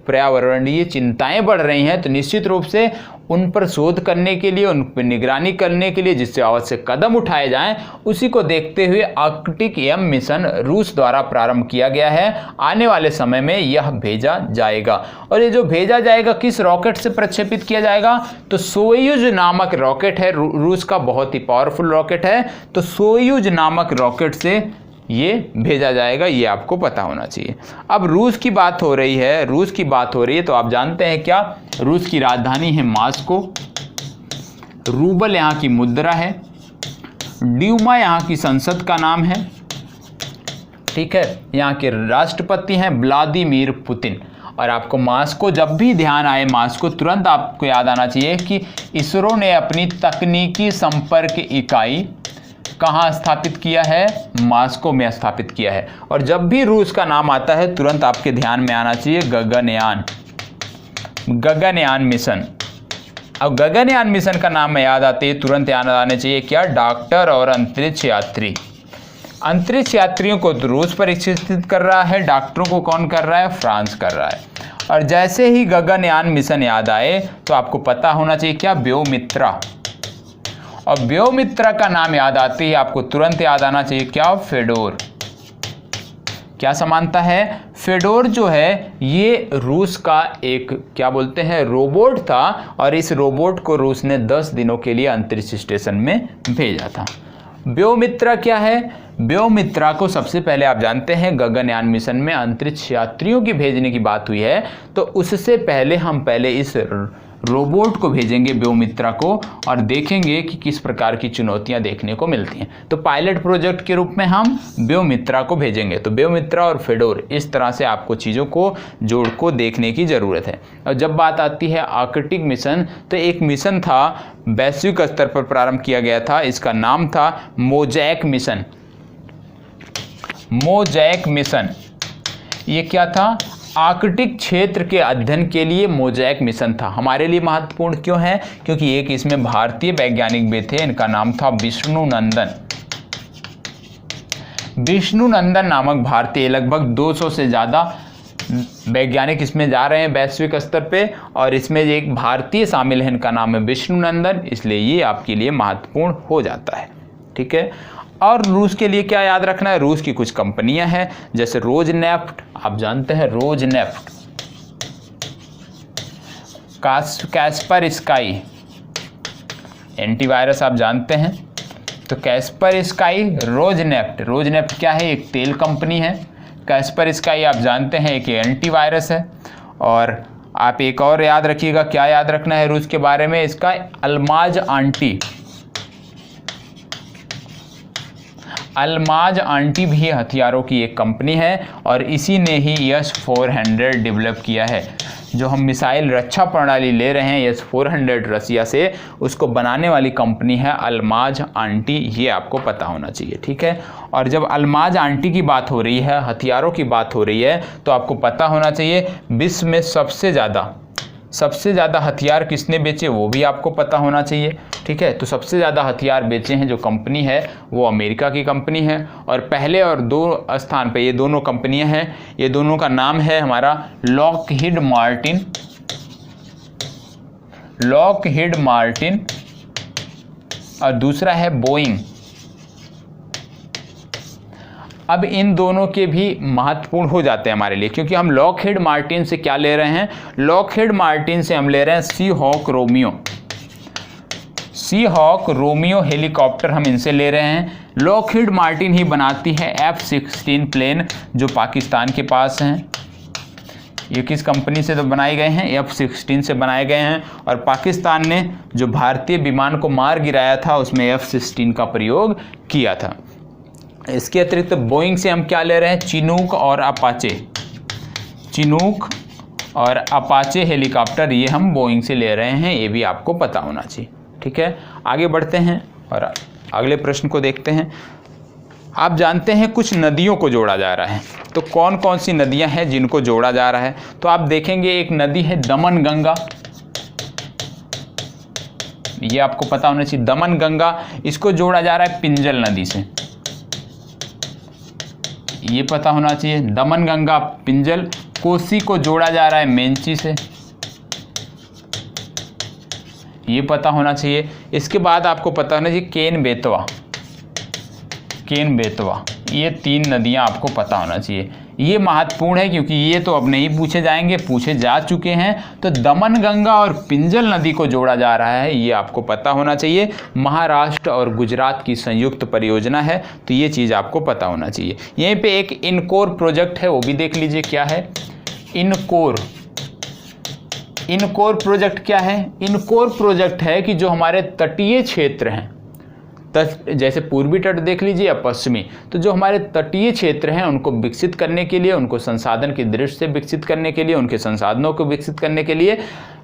पर्यावरणीय चिंताएं बढ़ रही हैं, तो निश्चित रूप से उन पर शोध करने के लिए, उन पर निगरानी करने के लिए जिससे आवश्यक कदम उठाए जाएं, उसी को देखते हुए आर्कटिक एम मिशन रूस द्वारा प्रारंभ किया गया है। आने वाले समय में यह भेजा जाएगा। और ये जो भेजा जाएगा किस रॉकेट से प्रक्षेपित किया जाएगा? तो सोयूज नामक रॉकेट है, रूस का बहुत ही पावरफुल रॉकेट है। तो सोयूज नामक रॉकेट से ये भेजा जाएगा, ये आपको पता होना चाहिए। अब रूस की बात हो रही है, रूस की बात हो रही है तो आप जानते हैं क्या, रूस की राजधानी है मॉस्को, रूबल यहाँ की मुद्रा है, ड्यूमा यहाँ की संसद का नाम है। ठीक है, यहाँ के राष्ट्रपति हैं व्लादिमीर पुतिन। और आपको मॉस्को जब भी ध्यान आए, मॉस्को तुरंत आपको याद आना चाहिए कि इसरो ने अपनी तकनीकी संपर्क इकाई कहाँ स्थापित किया है? मॉस्को में स्थापित किया है। और जब भी रूस का नाम आता है तुरंत आपके ध्यान में आना चाहिए गगनयान मिशन। अब गगनयान मिशन का नाम में याद आते ही तुरंत याद आने चाहिए क्या? डॉक्टर और अंतरिक्ष यात्री। अंतरिक्ष यात्रियों को तो रूस प्रशिक्षित कर रहा है, डॉक्टरों को कौन कर रहा है? फ्रांस कर रहा है। और जैसे ही गगनयान मिशन याद आए तो आपको पता होना चाहिए क्या? व्योमित्रा। और व्योमित्रा का नाम याद आते ही आपको तुरंत याद आना चाहिए क्या? फेडोर। क्या समानता है? फेडोर जो है ये रूस का एक क्या बोलते हैं रोबोट था, और इस रोबोट को रूस ने 10 दिनों के लिए अंतरिक्ष स्टेशन में भेजा था। व्योमित्रा क्या है? व्योमित्रा को सबसे पहले आप जानते हैं गगनयान मिशन में अंतरिक्ष यात्रियों की भेजने की बात हुई है, तो उससे पहले हम पहले इस रोबोट को भेजेंगे व्योमित्रा को, और देखेंगे कि किस प्रकार की चुनौतियां देखने को मिलती हैं। तो पायलट प्रोजेक्ट के रूप में हम व्योमित्रा को भेजेंगे। तो व्योमित्रा और फेडोर, इस तरह से आपको चीज़ों को जोड़ को देखने की ज़रूरत है। और जब बात आती है आर्कटिक मिशन, तो एक मिशन था वैश्विक स्तर पर प्रारंभ किया गया था, इसका नाम था मोजैक मिशन। मोजैक मिशन ये क्या था? आर्कटिक क्षेत्र के अध्ययन के लिए मोजैक मिशन था। हमारे लिए महत्वपूर्ण क्यों है? क्योंकि एक इसमें भारतीय वैज्ञानिक भी थे, इनका नाम था विष्णु नंदन। विष्णु नंदन नामक भारतीय, लगभग 200 से ज़्यादा वैज्ञानिक इसमें जा रहे हैं वैश्विक स्तर पे, और इसमें एक भारतीय शामिल है, इनका नाम है विष्णु नंदन, इसलिए ये आपके लिए महत्वपूर्ण हो जाता है। ठीक है, और रूस के लिए क्या याद रखना है? रूस की कुछ कंपनियां हैं जैसे रोजनेफ्ट, आप जानते हैं रोजनेफ्ट, कैस्पर स्काई, एंटीवायरस आप जानते हैं, तो कैस्पर स्काई, रोजनेफ्ट। रोजनेफ्ट क्या है? एक तेल कंपनी है। कैस्पर स्काई आप जानते हैं एक एंटीवायरस है। और आप एक और याद रखिएगा, क्या याद रखना है रूस के बारे में? इसका अल्माज आंटी, अल्माज आंटी भी हथियारों की एक कंपनी है, और इसी ने ही S-400 डेवलप किया है। जो हम मिसाइल रक्षा प्रणाली ले रहे हैं S-400 रसिया से, उसको बनाने वाली कंपनी है अल्माज आंटी, ये आपको पता होना चाहिए। ठीक है, और जब अल्माज आंटी की बात हो रही है, हथियारों की बात हो रही है, तो आपको पता होना चाहिए विश्व में सबसे ज़्यादा हथियार किसने बेचे, वो भी आपको पता होना चाहिए। ठीक है, तो सबसे ज़्यादा हथियार बेचे हैं जो कंपनी है वो अमेरिका की कंपनी है, और पहले और 2 स्थान पे ये दोनों कंपनियां हैं। ये दोनों का नाम है हमारा लॉकहीड मार्टिन और दूसरा है बोइंग। अब इन दोनों के भी महत्वपूर्ण हो जाते हैं हमारे लिए, क्योंकि हम लॉकहीड मार्टिन से क्या ले रहे हैं, लॉकहीड मार्टिन से हम ले रहे हैं सी हॉक रोमियो, सी हॉक रोमियो हेलीकॉप्टर हम इनसे ले रहे हैं। लॉकहीड मार्टिन ही बनाती है F-16 प्लेन जो पाकिस्तान के पास हैं। ये किस कंपनी से तो बनाए गए हैं, F-16 से बनाए गए हैं। और पाकिस्तान ने जो भारतीय विमान को मार गिराया था उसमें F-16 का प्रयोग किया था। इसके अतिरिक्त बोइंग से हम क्या ले रहे हैं, चिनूक और अपाचे, चिनूक और अपाचे हेलीकॉप्टर ये हम बोइंग से ले रहे हैं, ये भी आपको पता होना चाहिए। ठीक है, आगे बढ़ते हैं और अगले प्रश्न को देखते हैं। आप जानते हैं कुछ नदियों को जोड़ा जा रहा है, तो कौन कौन सी नदियां हैं जिनको जोड़ा जा रहा है, तो आप देखेंगे एक नदी है दमन गंगा, ये आपको पता होना चाहिए, दमन गंगा, इसको जोड़ा जा रहा है पिंजल नदी से, ये पता होना चाहिए, दमन गंगा पिंजल। कोसी को जोड़ा जा रहा है मेंची से, ये पता होना चाहिए। इसके बाद आपको पता होना चाहिए केन बेतवा, केन बेतवा, ये 3 नदियां आपको पता होना चाहिए। ये महत्वपूर्ण है क्योंकि ये तो अब नहीं पूछे जाएंगे, पूछे जा चुके हैं। तो दमन गंगा और पिंजल नदी को जोड़ा जा रहा है, ये आपको पता होना चाहिए। महाराष्ट्र और गुजरात की संयुक्त परियोजना है, तो ये चीज़ आपको पता होना चाहिए। यहीं पे एक इनकोर प्रोजेक्ट है, वो भी देख लीजिए क्या है, इनकोर। इनकोर प्रोजेक्ट क्या है, इनकोर प्रोजेक्ट है कि जो हमारे तटीय क्षेत्र हैं, जैसे पूर्वी तट देख लीजिए या पश्चिमी, तो जो हमारे तटीय क्षेत्र हैं उनको विकसित करने के लिए, उनको संसाधन की दृष्टि से विकसित करने के लिए, उनके संसाधनों को विकसित करने के लिए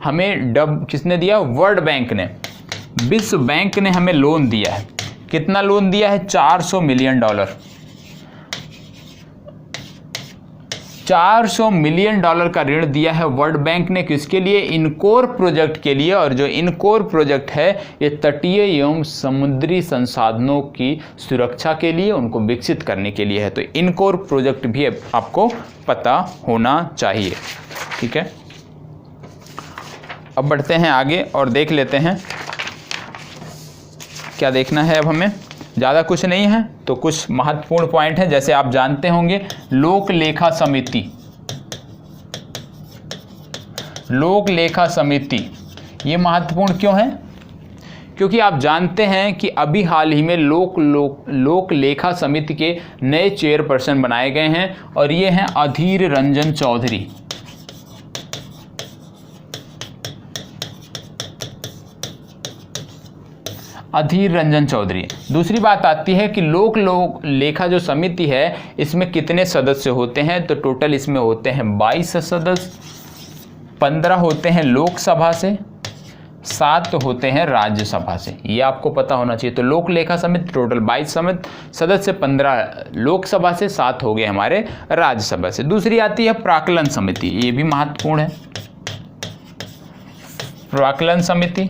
हमें किसने दिया, वर्ल्ड बैंक ने, विश्व बैंक ने हमें लोन दिया है। कितना लोन दिया है, $400 मिलियन, $400 मिलियन का ऋण दिया है वर्ल्ड बैंक ने, किसके लिए, इनकोर प्रोजेक्ट के लिए। और जो इनकोर प्रोजेक्ट है ये तटीय एवं समुद्री संसाधनों की सुरक्षा के लिए, उनको विकसित करने के लिए है। तो इनकोर प्रोजेक्ट भी आपको पता होना चाहिए। ठीक है, अब बढ़ते हैं आगे और देख लेते हैं क्या देखना है। अब हमें ज़्यादा कुछ नहीं है, तो कुछ महत्वपूर्ण पॉइंट हैं। जैसे आप जानते होंगे लोक लेखा समिति, लोक लेखा समिति ये महत्वपूर्ण क्यों है, क्योंकि आप जानते हैं कि अभी हाल ही में लोक लेखा समिति के नए चेयरपर्सन बनाए गए हैं और ये हैं अधीर रंजन चौधरी। अधीर रंजन चौधरी। दूसरी बात आती है कि लोक लेखा जो समिति है इसमें कितने सदस्य होते हैं, तो टोटल इसमें होते हैं 22 सदस्य, 15 होते हैं लोकसभा से, 7 होते हैं राज्यसभा से, ये आपको पता होना चाहिए। तो लोक लेखा समिति टोटल 22 सदस्य, 15 लोकसभा से, 7 हो गए हमारे राज्यसभा से। दूसरी आती है प्राक्कलन समिति, ये भी महत्वपूर्ण है। प्राक्कलन समिति,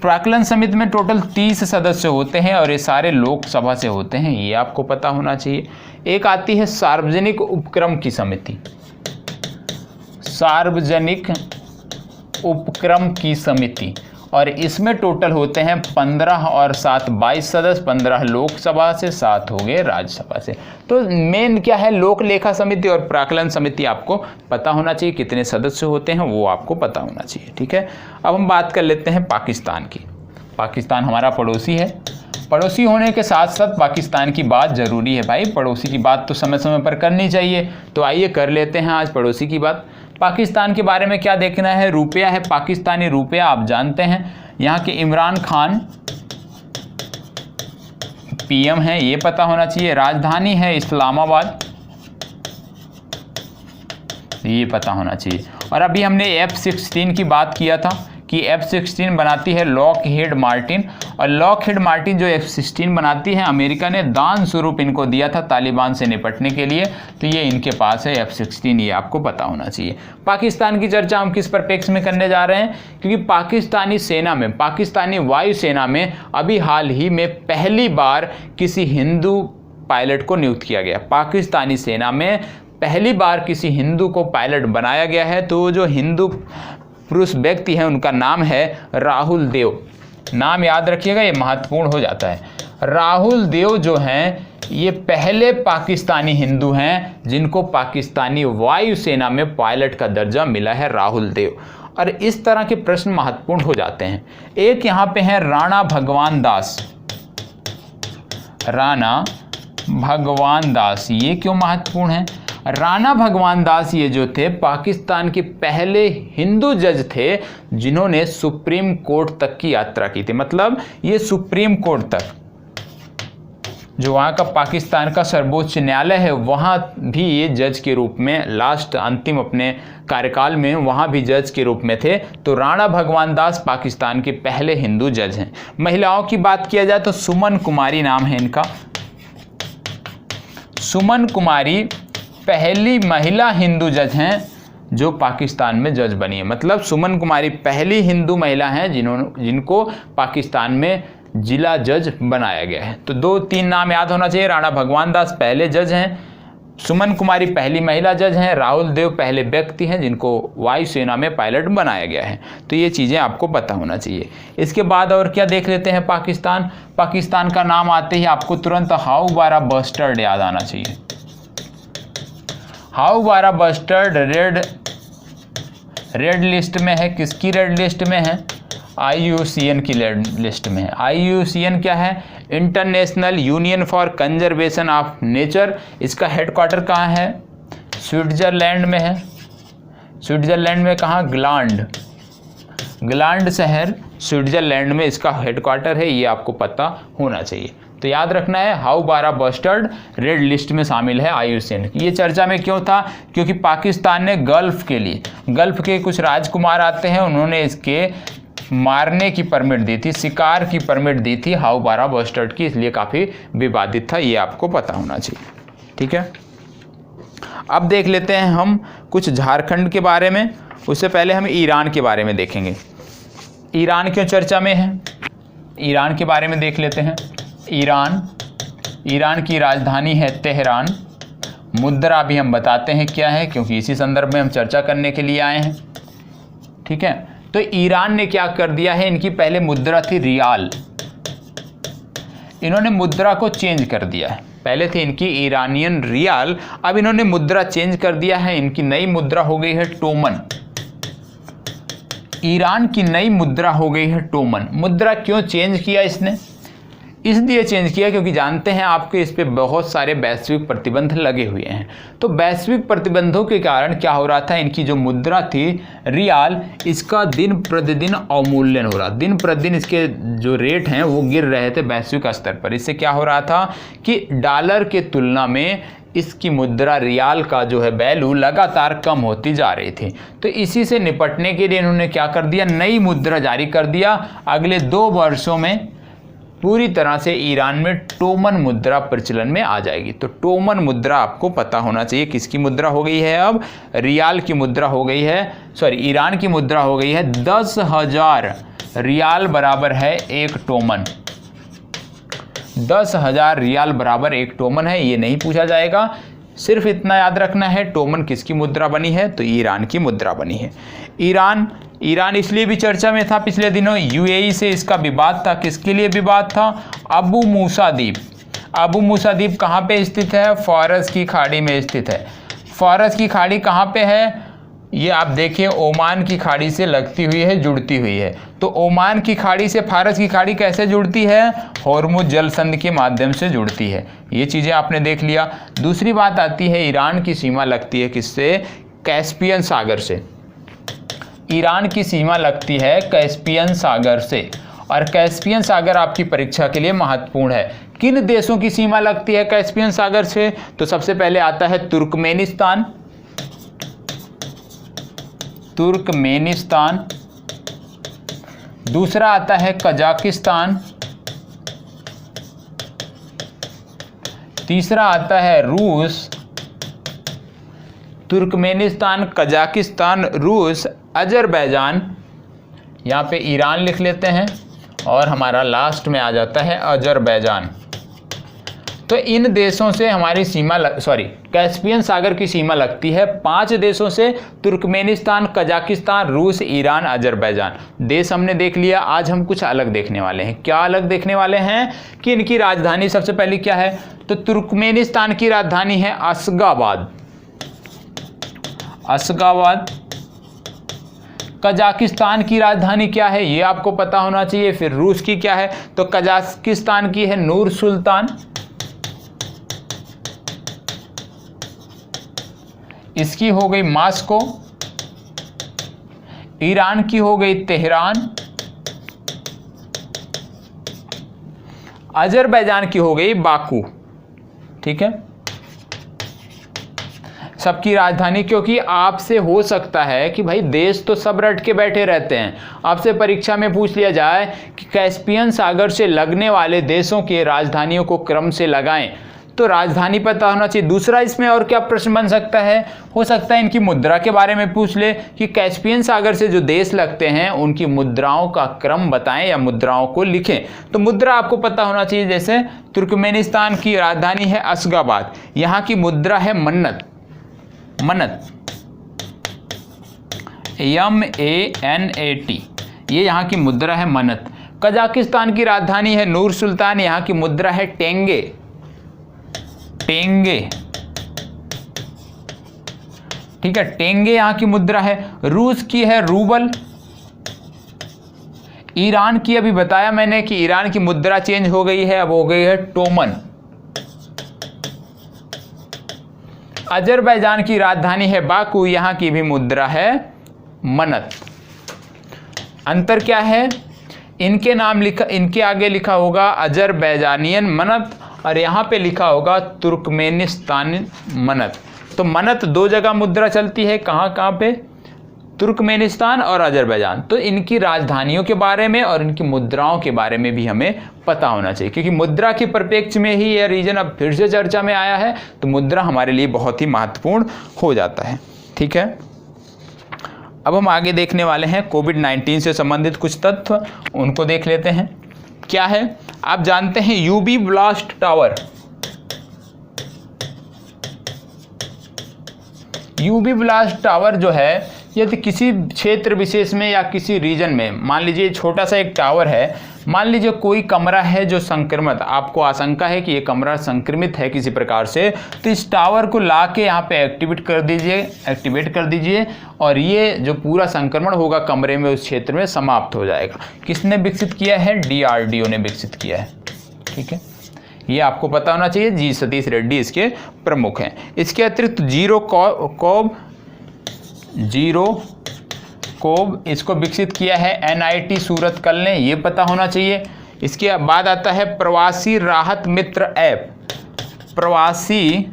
प्राक्कलन समिति में टोटल 30 सदस्य होते हैं और ये सारे लोकसभा से होते हैं, ये आपको पता होना चाहिए। एक आती है सार्वजनिक उपक्रम की समिति, सार्वजनिक उपक्रम की समिति, और इसमें टोटल होते हैं 15 और 7 22 सदस्य, 15 लोकसभा से, 7 हो गए राज्यसभा से। तो मेन क्या है, लोक लेखा समिति और प्राक्कलन समिति आपको पता होना चाहिए, कितने सदस्य होते हैं वो आपको पता होना चाहिए। ठीक है, अब हम बात कर लेते हैं पाकिस्तान की। पाकिस्तान हमारा पड़ोसी है, पड़ोसी होने के साथ साथ पाकिस्तान की बात ज़रूरी है भाई, पड़ोसी की बात तो समय समय पर करनी चाहिए। तो आइए कर लेते हैं आज पड़ोसी की बात। पाकिस्तान के बारे में क्या देखना है, रुपया है, पाकिस्तानी रुपया आप जानते हैं। यहाँ के इमरान खान पीएम है, ये पता होना चाहिए। राजधानी है इस्लामाबाद, ये पता होना चाहिए। और अभी हमने F-16 की बात किया था कि F-16 बनाती है लॉकहीड मार्टिन, और लॉकहीड मार्टिन जो F-16 बनाती है अमेरिका ने दान स्वरूप इनको दिया था तालिबान से निपटने के लिए, तो ये इनके पास है F-16, ये आपको पता होना चाहिए। पाकिस्तान की चर्चा हम किस परिप्रेक्ष्य में करने जा रहे हैं, क्योंकि पाकिस्तानी सेना में, पाकिस्तानी वायुसेना में अभी हाल ही में पहली बार किसी हिंदू पायलट को नियुक्त किया गया। पाकिस्तानी सेना में पहली बार किसी हिंदू को पायलट बनाया गया है। तो जो हिंदू पुरुष व्यक्ति हैं उनका नाम है राहुल देव, नाम याद रखिएगा, ये महत्वपूर्ण हो जाता है। राहुल देव जो हैं ये पहले पाकिस्तानी हिंदू हैं जिनको पाकिस्तानी वायुसेना में पायलट का दर्जा मिला है, राहुल देव। और इस तरह के प्रश्न महत्वपूर्ण हो जाते हैं। एक यहाँ पे है राणा भगवान दास। राणा भगवान दास ये क्यों महत्वपूर्ण है? राणा भगवान दास ये जो थे पाकिस्तान के पहले हिंदू जज थे जिन्होंने सुप्रीम कोर्ट तक की यात्रा की थी। मतलब ये सुप्रीम कोर्ट तक, जो वहाँ का पाकिस्तान का सर्वोच्च न्यायालय है, वहाँ भी ये जज के रूप में लास्ट अंतिम अपने कार्यकाल में वहाँ भी जज के रूप में थे। तो राणा भगवान दास पाकिस्तान के पहले हिंदू जज हैं। महिलाओं की बात किया जाए तो सुमन कुमारी नाम है इनका। सुमन कुमारी पहली महिला हिंदू जज हैं जो पाकिस्तान में जज बनी है। मतलब सुमन कुमारी पहली हिंदू महिला हैं जिनको पाकिस्तान में जिला जज बनाया गया है। तो 2-3 नाम याद होना चाहिए। राणा भगवान दास पहले जज हैं, सुमन कुमारी पहली महिला जज हैं, राहुल देव पहले व्यक्ति हैं जिनको वायुसेना में पायलट बनाया गया है। तो ये चीज़ें आपको पता होना चाहिए। इसके बाद और क्या देख लेते हैं? पाकिस्तान का नाम आते ही आपको तुरंत हाउ बारा बस्टर्ड याद आना चाहिए। हाउ बारा बस्टर्ड रेड लिस्ट में है। किसकी रेड लिस्ट में है? IUCN की लिस्ट में है। IUCN क्या है? International union for conservation of nature. इसका हेडक्वार्टर कहाँ है? स्विट्जरलैंड में है। स्विट्जरलैंड में कहाँ? ग्लांड शहर स्विट्जरलैंड में इसका हेडक्वार्टर है। ये आपको पता होना चाहिए। तो याद रखना है हाउ बारा बस्टर्ड रेड लिस्ट में शामिल है IUCN। ये चर्चा में क्यों था? क्योंकि पाकिस्तान ने गल्फ के कुछ राजकुमार आते हैं, उन्होंने इसके मारने की परमिट दी थी, शिकार की परमिट दी थी हाउ बारा बस्टर्ड की, इसलिए काफ़ी विवादित था। ये आपको पता होना चाहिए। ठीक है, अब देख लेते हैं हम कुछ झारखंड के बारे में। उससे पहले हम ईरान के बारे में देखेंगे। ईरान क्यों चर्चा में है? ईरान के बारे में देख लेते हैं। ईरान की राजधानी है तेहरान। मुद्रा भी हम बताते हैं क्या है, क्योंकि इसी संदर्भ में हम चर्चा करने के लिए आए हैं। ठीक है, तो ईरान ने क्या कर दिया है? इनकी पहले मुद्रा थी रियाल, इन्होंने मुद्रा को चेंज कर दिया है। पहले थी इनकी ईरानियन रियाल, अब इन्होंने मुद्रा चेंज कर दिया है। इनकी नई मुद्रा हो गई है टोमन। ईरान की नई मुद्रा हो गई है टोमन। मुद्रा क्यों चेंज किया इसने? इसलिए चेंज किया क्योंकि जानते हैं आपके इस पे बहुत सारे वैश्विक प्रतिबंध लगे हुए हैं। तो वैश्विक प्रतिबंधों के कारण क्या हो रहा था? इनकी जो मुद्रा थी रियाल, इसका दिन प्रतिदिन अवमूल्यन हो रहा। दिन प्रतिदिन इसके जो रेट हैं वो गिर रहे थे वैश्विक स्तर पर। इससे क्या हो रहा था कि डॉलर के तुलना में इसकी मुद्रा रियाल का जो है वैल्यू लगातार कम होती जा रही थी। तो इसी से निपटने के लिए इन्होंने क्या कर दिया? नई मुद्रा जारी कर दिया। अगले 2 वर्षों में पूरी तरह से ईरान में टोमन मुद्रा प्रचलन में आ जाएगी। तो टोमन मुद्रा आपको पता होना चाहिए किसकी मुद्रा हो गई है? अब रियाल की मुद्रा हो गई है, ईरान की मुद्रा हो गई है 10,000 रियाल बराबर है 1 टोमन। 10,000 रियाल बराबर 1 टोमन है। ये नहीं पूछा जाएगा, सिर्फ इतना याद रखना है टोमन किसकी मुद्रा बनी है? तो ईरान की मुद्रा बनी है। ईरान इसलिए भी चर्चा में था पिछले दिनों, UAE से इसका विवाद था। किसके लिए विवाद था? अबू मूसा द्वीप। अबू मूसा द्वीप कहाँ पे स्थित है? फारस की खाड़ी में स्थित है। फारस की खाड़ी कहाँ पे है? ये आप देखिए ओमान की खाड़ी से लगती हुई है, जुड़ती हुई है। तो ओमान की खाड़ी से फारस की खाड़ी कैसे जुड़ती है? होर्मुज जलसंधि के माध्यम से जुड़ती है। ये चीज़ें आपने देख लिया। दूसरी बात आती है, ईरान की सीमा लगती है किससे? कैस्पियन सागर से। ईरान की सीमा लगती है कैस्पियन सागर से, और कैस्पियन सागर आपकी परीक्षा के लिए महत्वपूर्ण है। किन देशों की सीमा लगती है कैस्पियन सागर से? तो सबसे पहले आता है तुर्कमेनिस्तान, दूसरा आता है कजाकिस्तान, तीसरा आता है रूस। तुर्कमेनिस्तान, कजाकिस्तान, रूस, अजरबैजान, यहाँ पे ईरान लिख लेते हैं, और हमारा लास्ट में आ जाता है अजरबैजान। तो इन देशों से हमारी सीमा कैस्पियन सागर की सीमा लगती है 5 देशों से, तुर्कमेनिस्तान, कजाकिस्तान, रूस, ईरान, अजरबैजान। देश हमने देख लिया। आज हम कुछ अलग देखने वाले हैं। क्या अलग देखने वाले हैं कि इनकी राजधानी सबसे पहले क्या है, तो तुर्कमेनिस्तान की राजधानी है अशगाबाद। कजाकिस्तान की राजधानी क्या है ये आपको पता होना चाहिए। फिर रूस की क्या है, तो कजाकिस्तान की है नूर सुल्तान, इसकी हो गई मास्को। ईरान की हो गई तेहरान। अजरबैजान की हो गई बाकू। ठीक है, सबकी राजधानी, क्योंकि आपसे हो सकता है कि भाई देश तो सब रट के बैठे रहते हैं, आपसे परीक्षा में पूछ लिया जाए कि कैस्पियन सागर से लगने वाले देशों के राजधानियों को क्रम से लगाएं, तो राजधानी पता होना चाहिए। दूसरा इसमें और क्या प्रश्न बन सकता है, हो सकता है इनकी मुद्रा के बारे में पूछ ले कि कैस्पियन सागर से जो देश लगते हैं उनकी मुद्राओं का क्रम बताएं या मुद्राओं को लिखें। तो मुद्रा आपको पता होना चाहिए। जैसे तुर्कमेनिस्तान की राजधानी है अशगाबाद, यहाँ की मुद्रा है मन्नत, MANAT, ये यहाँ की मुद्रा है मन्नत। कजाकिस्तान की राजधानी है नूर सुल्तान, यहाँ की मुद्रा है टेंगे। ठीक है, टेंगे यहाँ की मुद्रा है। रूस की है रूबल। ईरान की अभी बताया मैंने कि ईरान की मुद्रा चेंज हो गई है, अब हो गई है टोमन। अजरबैजान की राजधानी है बाकू, यहाँ की भी मुद्रा है मनत। अंतर क्या है, इनके नाम लिखा, इनके आगे लिखा होगा अजरबैजानियन मनत और यहाँ पे लिखा होगा तुर्कमेनिस्तानी मनत। तो मनत 2 जगह मुद्रा चलती है, कहाँ कहाँ पे, तुर्कमेनिस्तान और अजरबैजान। तो इनकी राजधानियों के बारे में और इनकी मुद्राओं के बारे में भी हमें पता होना चाहिए, क्योंकि मुद्रा के परिप्रेक्ष्य में ही यह रीजन अब फिर से चर्चा में आया है, तो मुद्रा हमारे लिए बहुत ही महत्वपूर्ण हो जाता है। ठीक है, अब हम आगे देखने वाले हैं कोविड-19 से संबंधित कुछ तथ्य, उनको देख लेते हैं। क्या है, आप जानते हैं UB blast tower, UB blast tower जो है, यदि किसी क्षेत्र विशेष में या किसी रीजन में, मान लीजिए छोटा सा एक टावर है, मान लीजिए कोई कमरा है जो संक्रमित, आपको आशंका है कि ये कमरा संक्रमित है किसी प्रकार से, तो इस टावर को ला के यहाँ पे एक्टिवेट कर दीजिए और ये जो पूरा संक्रमण होगा कमरे में उस क्षेत्र में समाप्त हो जाएगा। किसने विकसित किया है, DRDO ने विकसित किया है। ठीक है, ये आपको पता होना चाहिए। जी सतीश रेड्डी इसके प्रमुख हैं। इसके अतिरिक्त जीरो कोब इसको विकसित किया है NIT सूरतकल ने, ये पता होना चाहिए। इसके बाद आता है प्रवासी राहत मित्र ऐप, प्रवासी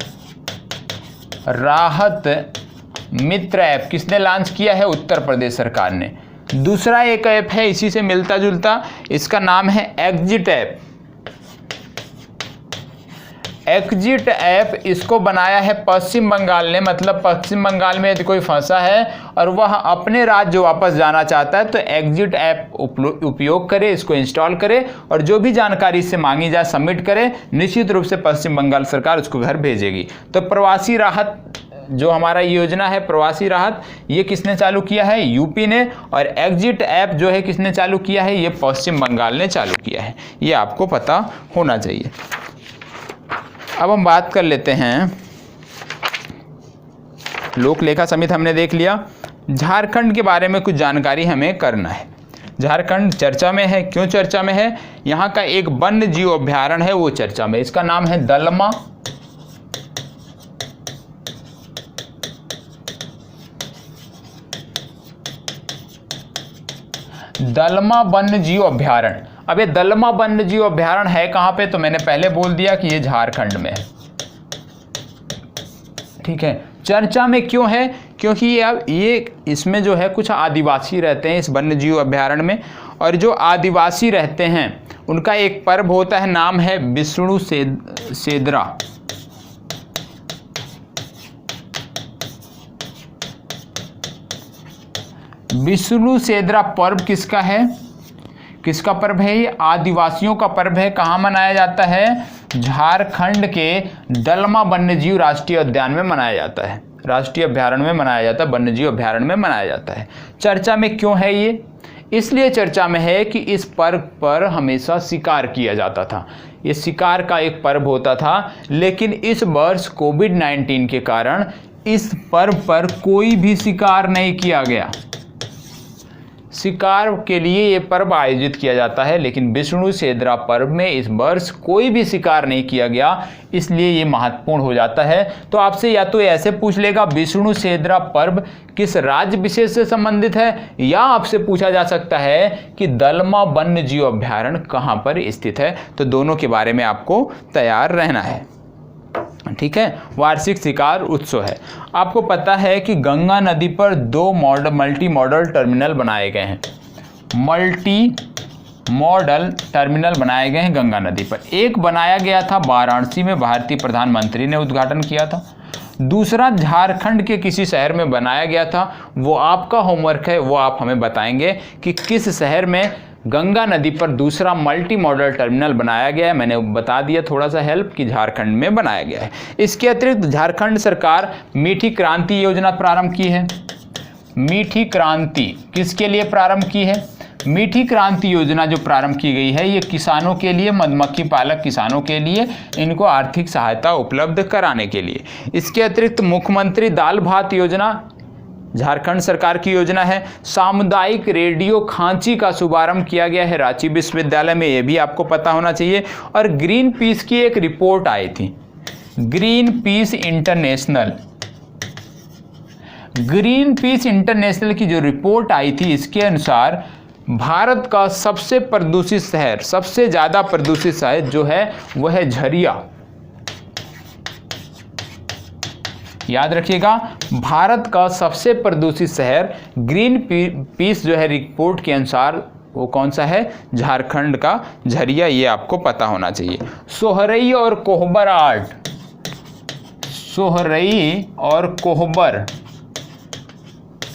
राहत मित्र ऐप किसने लॉन्च किया है, उत्तर प्रदेश सरकार ने। दूसरा एक ऐप है इसी से मिलता जुलता, इसका नाम है एग्जिट ऐप। एग्जिट ऐप इसको बनाया है पश्चिम बंगाल ने, मतलब पश्चिम बंगाल में यदि कोई फंसा है और वह अपने राज्य वापस जाना चाहता है तो एग्जिट ऐप उपयोग करे, इसको इंस्टॉल करे और जो भी जानकारी इससे मांगी जाए सबमिट करे, निश्चित रूप से पश्चिम बंगाल सरकार उसको घर भेजेगी। तो प्रवासी राहत जो हमारा योजना है, प्रवासी राहत, ये किसने चालू किया है, यूपी ने, और एग्जिट ऐप जो है किसने चालू किया है, ये पश्चिम बंगाल ने चालू किया है। ये आपको पता होना चाहिए। अब हम बात कर लेते हैं, लोक लेखा समिति हमने देख लिया। झारखंड के बारे में कुछ जानकारी हमें करना है। झारखंड चर्चा में है, क्यों चर्चा में है, यहाँ का एक वन्य जीव अभयारण्य है वो चर्चा में, इसका नाम है दलमा। दलमा वन्य जीव अभयारण्य। अब ये दलमा वन्य जीव अभयारण्य है कहाँ पे, तो मैंने पहले बोल दिया कि ये झारखंड में है। ठीक है, चर्चा में क्यों है, क्योंकि ये इसमें जो है कुछ आदिवासी रहते हैं इस वन्य जीव अभयारण्य में, और जो आदिवासी रहते हैं उनका एक पर्व होता है, नाम है विष्णु सेदरा। विष्णु सेदरा पर्व किसका है, किसका पर्व है, ये आदिवासियों का पर्व है। कहाँ मनाया जाता है, झारखंड के दलमा वन्यजीव राष्ट्रीय उद्यान में मनाया जाता है, राष्ट्रीय अभ्यारण्य में मनाया जाता है, वन्यजीव अभ्यारण्य में मनाया जाता है। चर्चा में क्यों है ये? इसलिए चर्चा में है कि इस पर्व पर हमेशा शिकार किया जाता था, ये शिकार का एक पर्व होता था। लेकिन इस वर्ष कोविड-19 के कारण इस पर्व पर कोई भी शिकार नहीं किया गया। शिकार के लिए ये पर्व आयोजित किया जाता है, लेकिन विष्णु सेदरा पर्व में इस वर्ष कोई भी शिकार नहीं किया गया, इसलिए ये महत्वपूर्ण हो जाता है। तो आपसे या तो ऐसे पूछ लेगा विष्णु सेदरा पर्व किस राज्य विशेष से संबंधित है, या आपसे पूछा जा सकता है कि दलमा वन्यजीव अभ्यारण्य कहाँ पर स्थित है। तो दोनों के बारे में आपको तैयार रहना है, ठीक है। वार्षिक शिकार उत्सव है। आपको पता है कि गंगा नदी पर 2 मल्टी मॉडल टर्मिनल बनाए गए हैं, मल्टी मॉडल टर्मिनल बनाए गए हैं गंगा नदी पर। एक बनाया गया था वाराणसी में, भारतीय प्रधानमंत्री ने उद्घाटन किया था। दूसरा झारखंड के किसी शहर में बनाया गया था। वो आपका होमवर्क है, वो आप हमें बताएंगे कि किस शहर में गंगा नदी पर दूसरा मल्टी मॉडल टर्मिनल बनाया गया है। मैंने बता दिया थोड़ा सा हेल्प कि झारखंड में बनाया गया है। इसके अतिरिक्त झारखंड सरकार मीठी क्रांति योजना प्रारंभ की है। मीठी क्रांति किसके लिए प्रारंभ की है? मीठी क्रांति योजना जो प्रारंभ की गई है ये किसानों के लिए, मधुमक्खी पालक किसानों के लिए, इनको आर्थिक सहायता उपलब्ध कराने के लिए। इसके अतिरिक्त मुख्यमंत्री दाल भात योजना झारखंड सरकार की योजना है। सामुदायिक रेडियो खांची का शुभारंभ किया गया है रांची विश्वविद्यालय में, ये भी आपको पता होना चाहिए। और ग्रीन पीस की एक रिपोर्ट आई थी, ग्रीन पीस इंटरनेशनल की जो रिपोर्ट आई थी, इसके अनुसार भारत का सबसे प्रदूषित शहर, सबसे ज़्यादा प्रदूषित शहर जो है वह है झरिया। याद रखिएगा, भारत का सबसे प्रदूषित शहर ग्रीन पीस जो है रिपोर्ट के अनुसार वो कौन सा है? झारखंड का झरिया, ये आपको पता होना चाहिए। सोहरई और कोहबर आर्ट,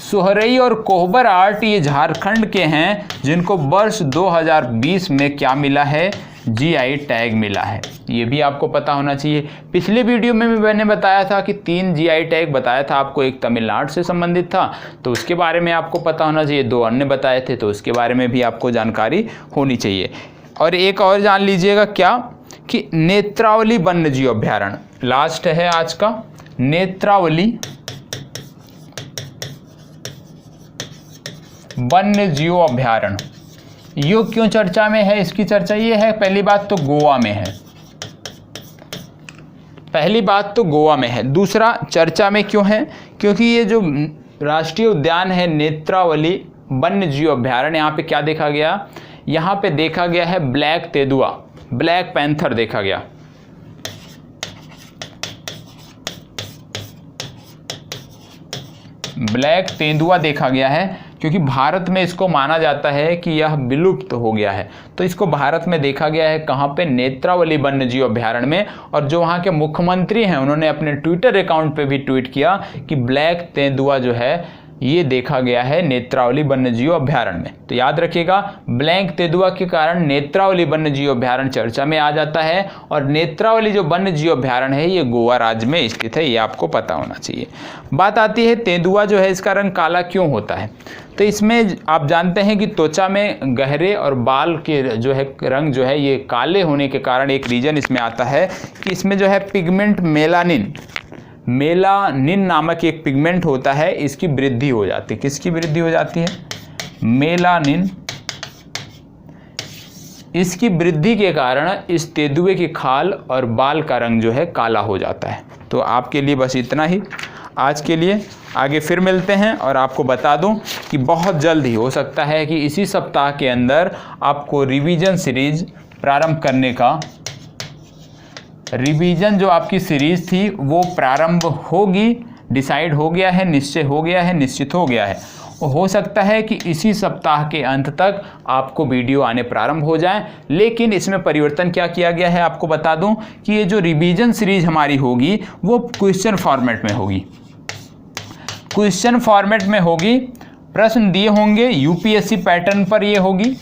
सोहरई और कोहबर आर्ट ये झारखंड के हैं, जिनको वर्ष 2020 में क्या मिला है? जीआई टैग मिला है। ये भी आपको पता होना चाहिए। पिछले वीडियो में मैंने बताया था कि 3 जीआई टैग बताया था आपको, एक तमिलनाडु से संबंधित था तो उसके बारे में आपको पता होना चाहिए, 2 अन्य बताए थे तो उसके बारे में भी आपको जानकारी होनी चाहिए। और एक और जान लीजिएगा क्या, कि नेत्रावली वन्यजीव अभ्यारण्य लास्ट है आज का। नेत्रावली वन्यजीव अभ्यारण्य यो क्यों चर्चा में है? इसकी चर्चा ये है, पहली बात तो गोवा में है, पहली बात तो गोवा में है। दूसरा चर्चा में क्यों है? क्योंकि ये जो राष्ट्रीय उद्यान है नेत्रावली वन्यजीव अभ्यारण्य, यहाँ पे क्या देखा गया? यहाँ पे देखा गया है ब्लैक तेंदुआ, ब्लैक पैंथर देखा गया। ब्लैक तेंदुआ देखा गया है, क्योंकि भारत में इसको माना जाता है कि यह विलुप्त हो गया है, तो इसको भारत में देखा गया है। कहाँ पे? नेत्रावली वन्यजीव अभ्यारण्य में। और जो वहाँ के मुख्यमंत्री हैं उन्होंने अपने ट्विटर अकाउंट पे भी ट्वीट किया कि ब्लैक तेंदुआ जो है ये देखा गया है नेत्रावली वन्यजीव अभ्यारण्य में। तो याद रखिएगा, ब्लैक तेंदुआ के कारण नेत्रावली वन्यजीव अभ्यारण्य चर्चा में आ जाता है। और नेत्रावली जो वन्यजीव अभ्यारण्य है ये गोवा राज्य में स्थित है, ये आपको पता होना चाहिए। बात आती है तेंदुआ जो है इसका रंग काला क्यों होता है? तो इसमें आप जानते हैं कि त्वचा में गहरे और बाल के जो है रंग जो है ये काले होने के कारण एक रीजन इसमें आता है कि इसमें जो है पिगमेंट मेलानिन नामक एक पिगमेंट होता है, इसकी वृद्धि हो जाती है। किसकी वृद्धि हो जाती है? मेलानिन। इसकी वृद्धि के कारण इस तेंदुए की खाल और बाल का रंग जो है काला हो जाता है। तो आपके लिए बस इतना ही आज के लिए, आगे फिर मिलते हैं। और आपको बता दूं कि बहुत जल्द ही हो सकता है कि इसी सप्ताह के अंदर आपको रिवीजन सीरीज प्रारंभ करने का, रिवीजन जो आपकी सीरीज़ थी वो प्रारंभ होगी, डिसाइड हो गया है, निश्चय हो गया है, निश्चित हो गया है। हो सकता है कि इसी सप्ताह के अंत तक आपको वीडियो आने प्रारंभ हो जाए, लेकिन इसमें परिवर्तन क्या किया गया है आपको बता दूं कि ये जो रिवीजन सीरीज हमारी होगी वो क्वेश्चन फॉर्मेट में होगी। क्वेश्चन फॉर्मेट में होगी, प्रश्न दिए होंगे यूपीएससी पैटर्न पर ये होगी।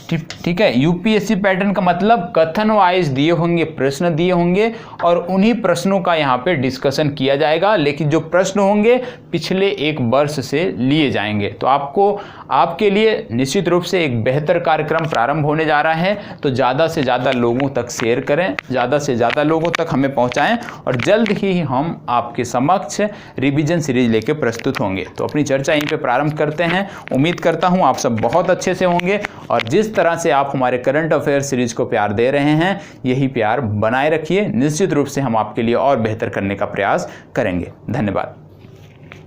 ठीक है। यूपीएससी पैटर्न का मतलब कथन वाइज दिए होंगे, प्रश्न दिए होंगे और उन्हीं प्रश्नों का यहाँ पे डिस्कशन किया जाएगा, लेकिन जो प्रश्न होंगे पिछले एक वर्ष से लिए जाएंगे। तो आपके लिए निश्चित रूप से एक बेहतर कार्यक्रम प्रारंभ होने जा रहा है। तो ज़्यादा से ज़्यादा लोगों तक शेयर करें, ज़्यादा से ज़्यादा लोगों तक हमें पहुँचाएँ और जल्द ही हम आपके समक्ष रिवीजन सीरीज लेके प्रस्तुत होंगे। तो अपनी चर्चा यहीं पे प्रारंभ करते हैं। उम्मीद करता हूँ आप सब बहुत अच्छे से होंगे और जिस तरह से आप हमारे करंट अफेयर सीरीज को प्यार दे रहे हैं, यही प्यार बनाए रखिए। निश्चित रूप से हम आपके लिए और बेहतर करने का प्रयास करेंगे। धन्यवाद।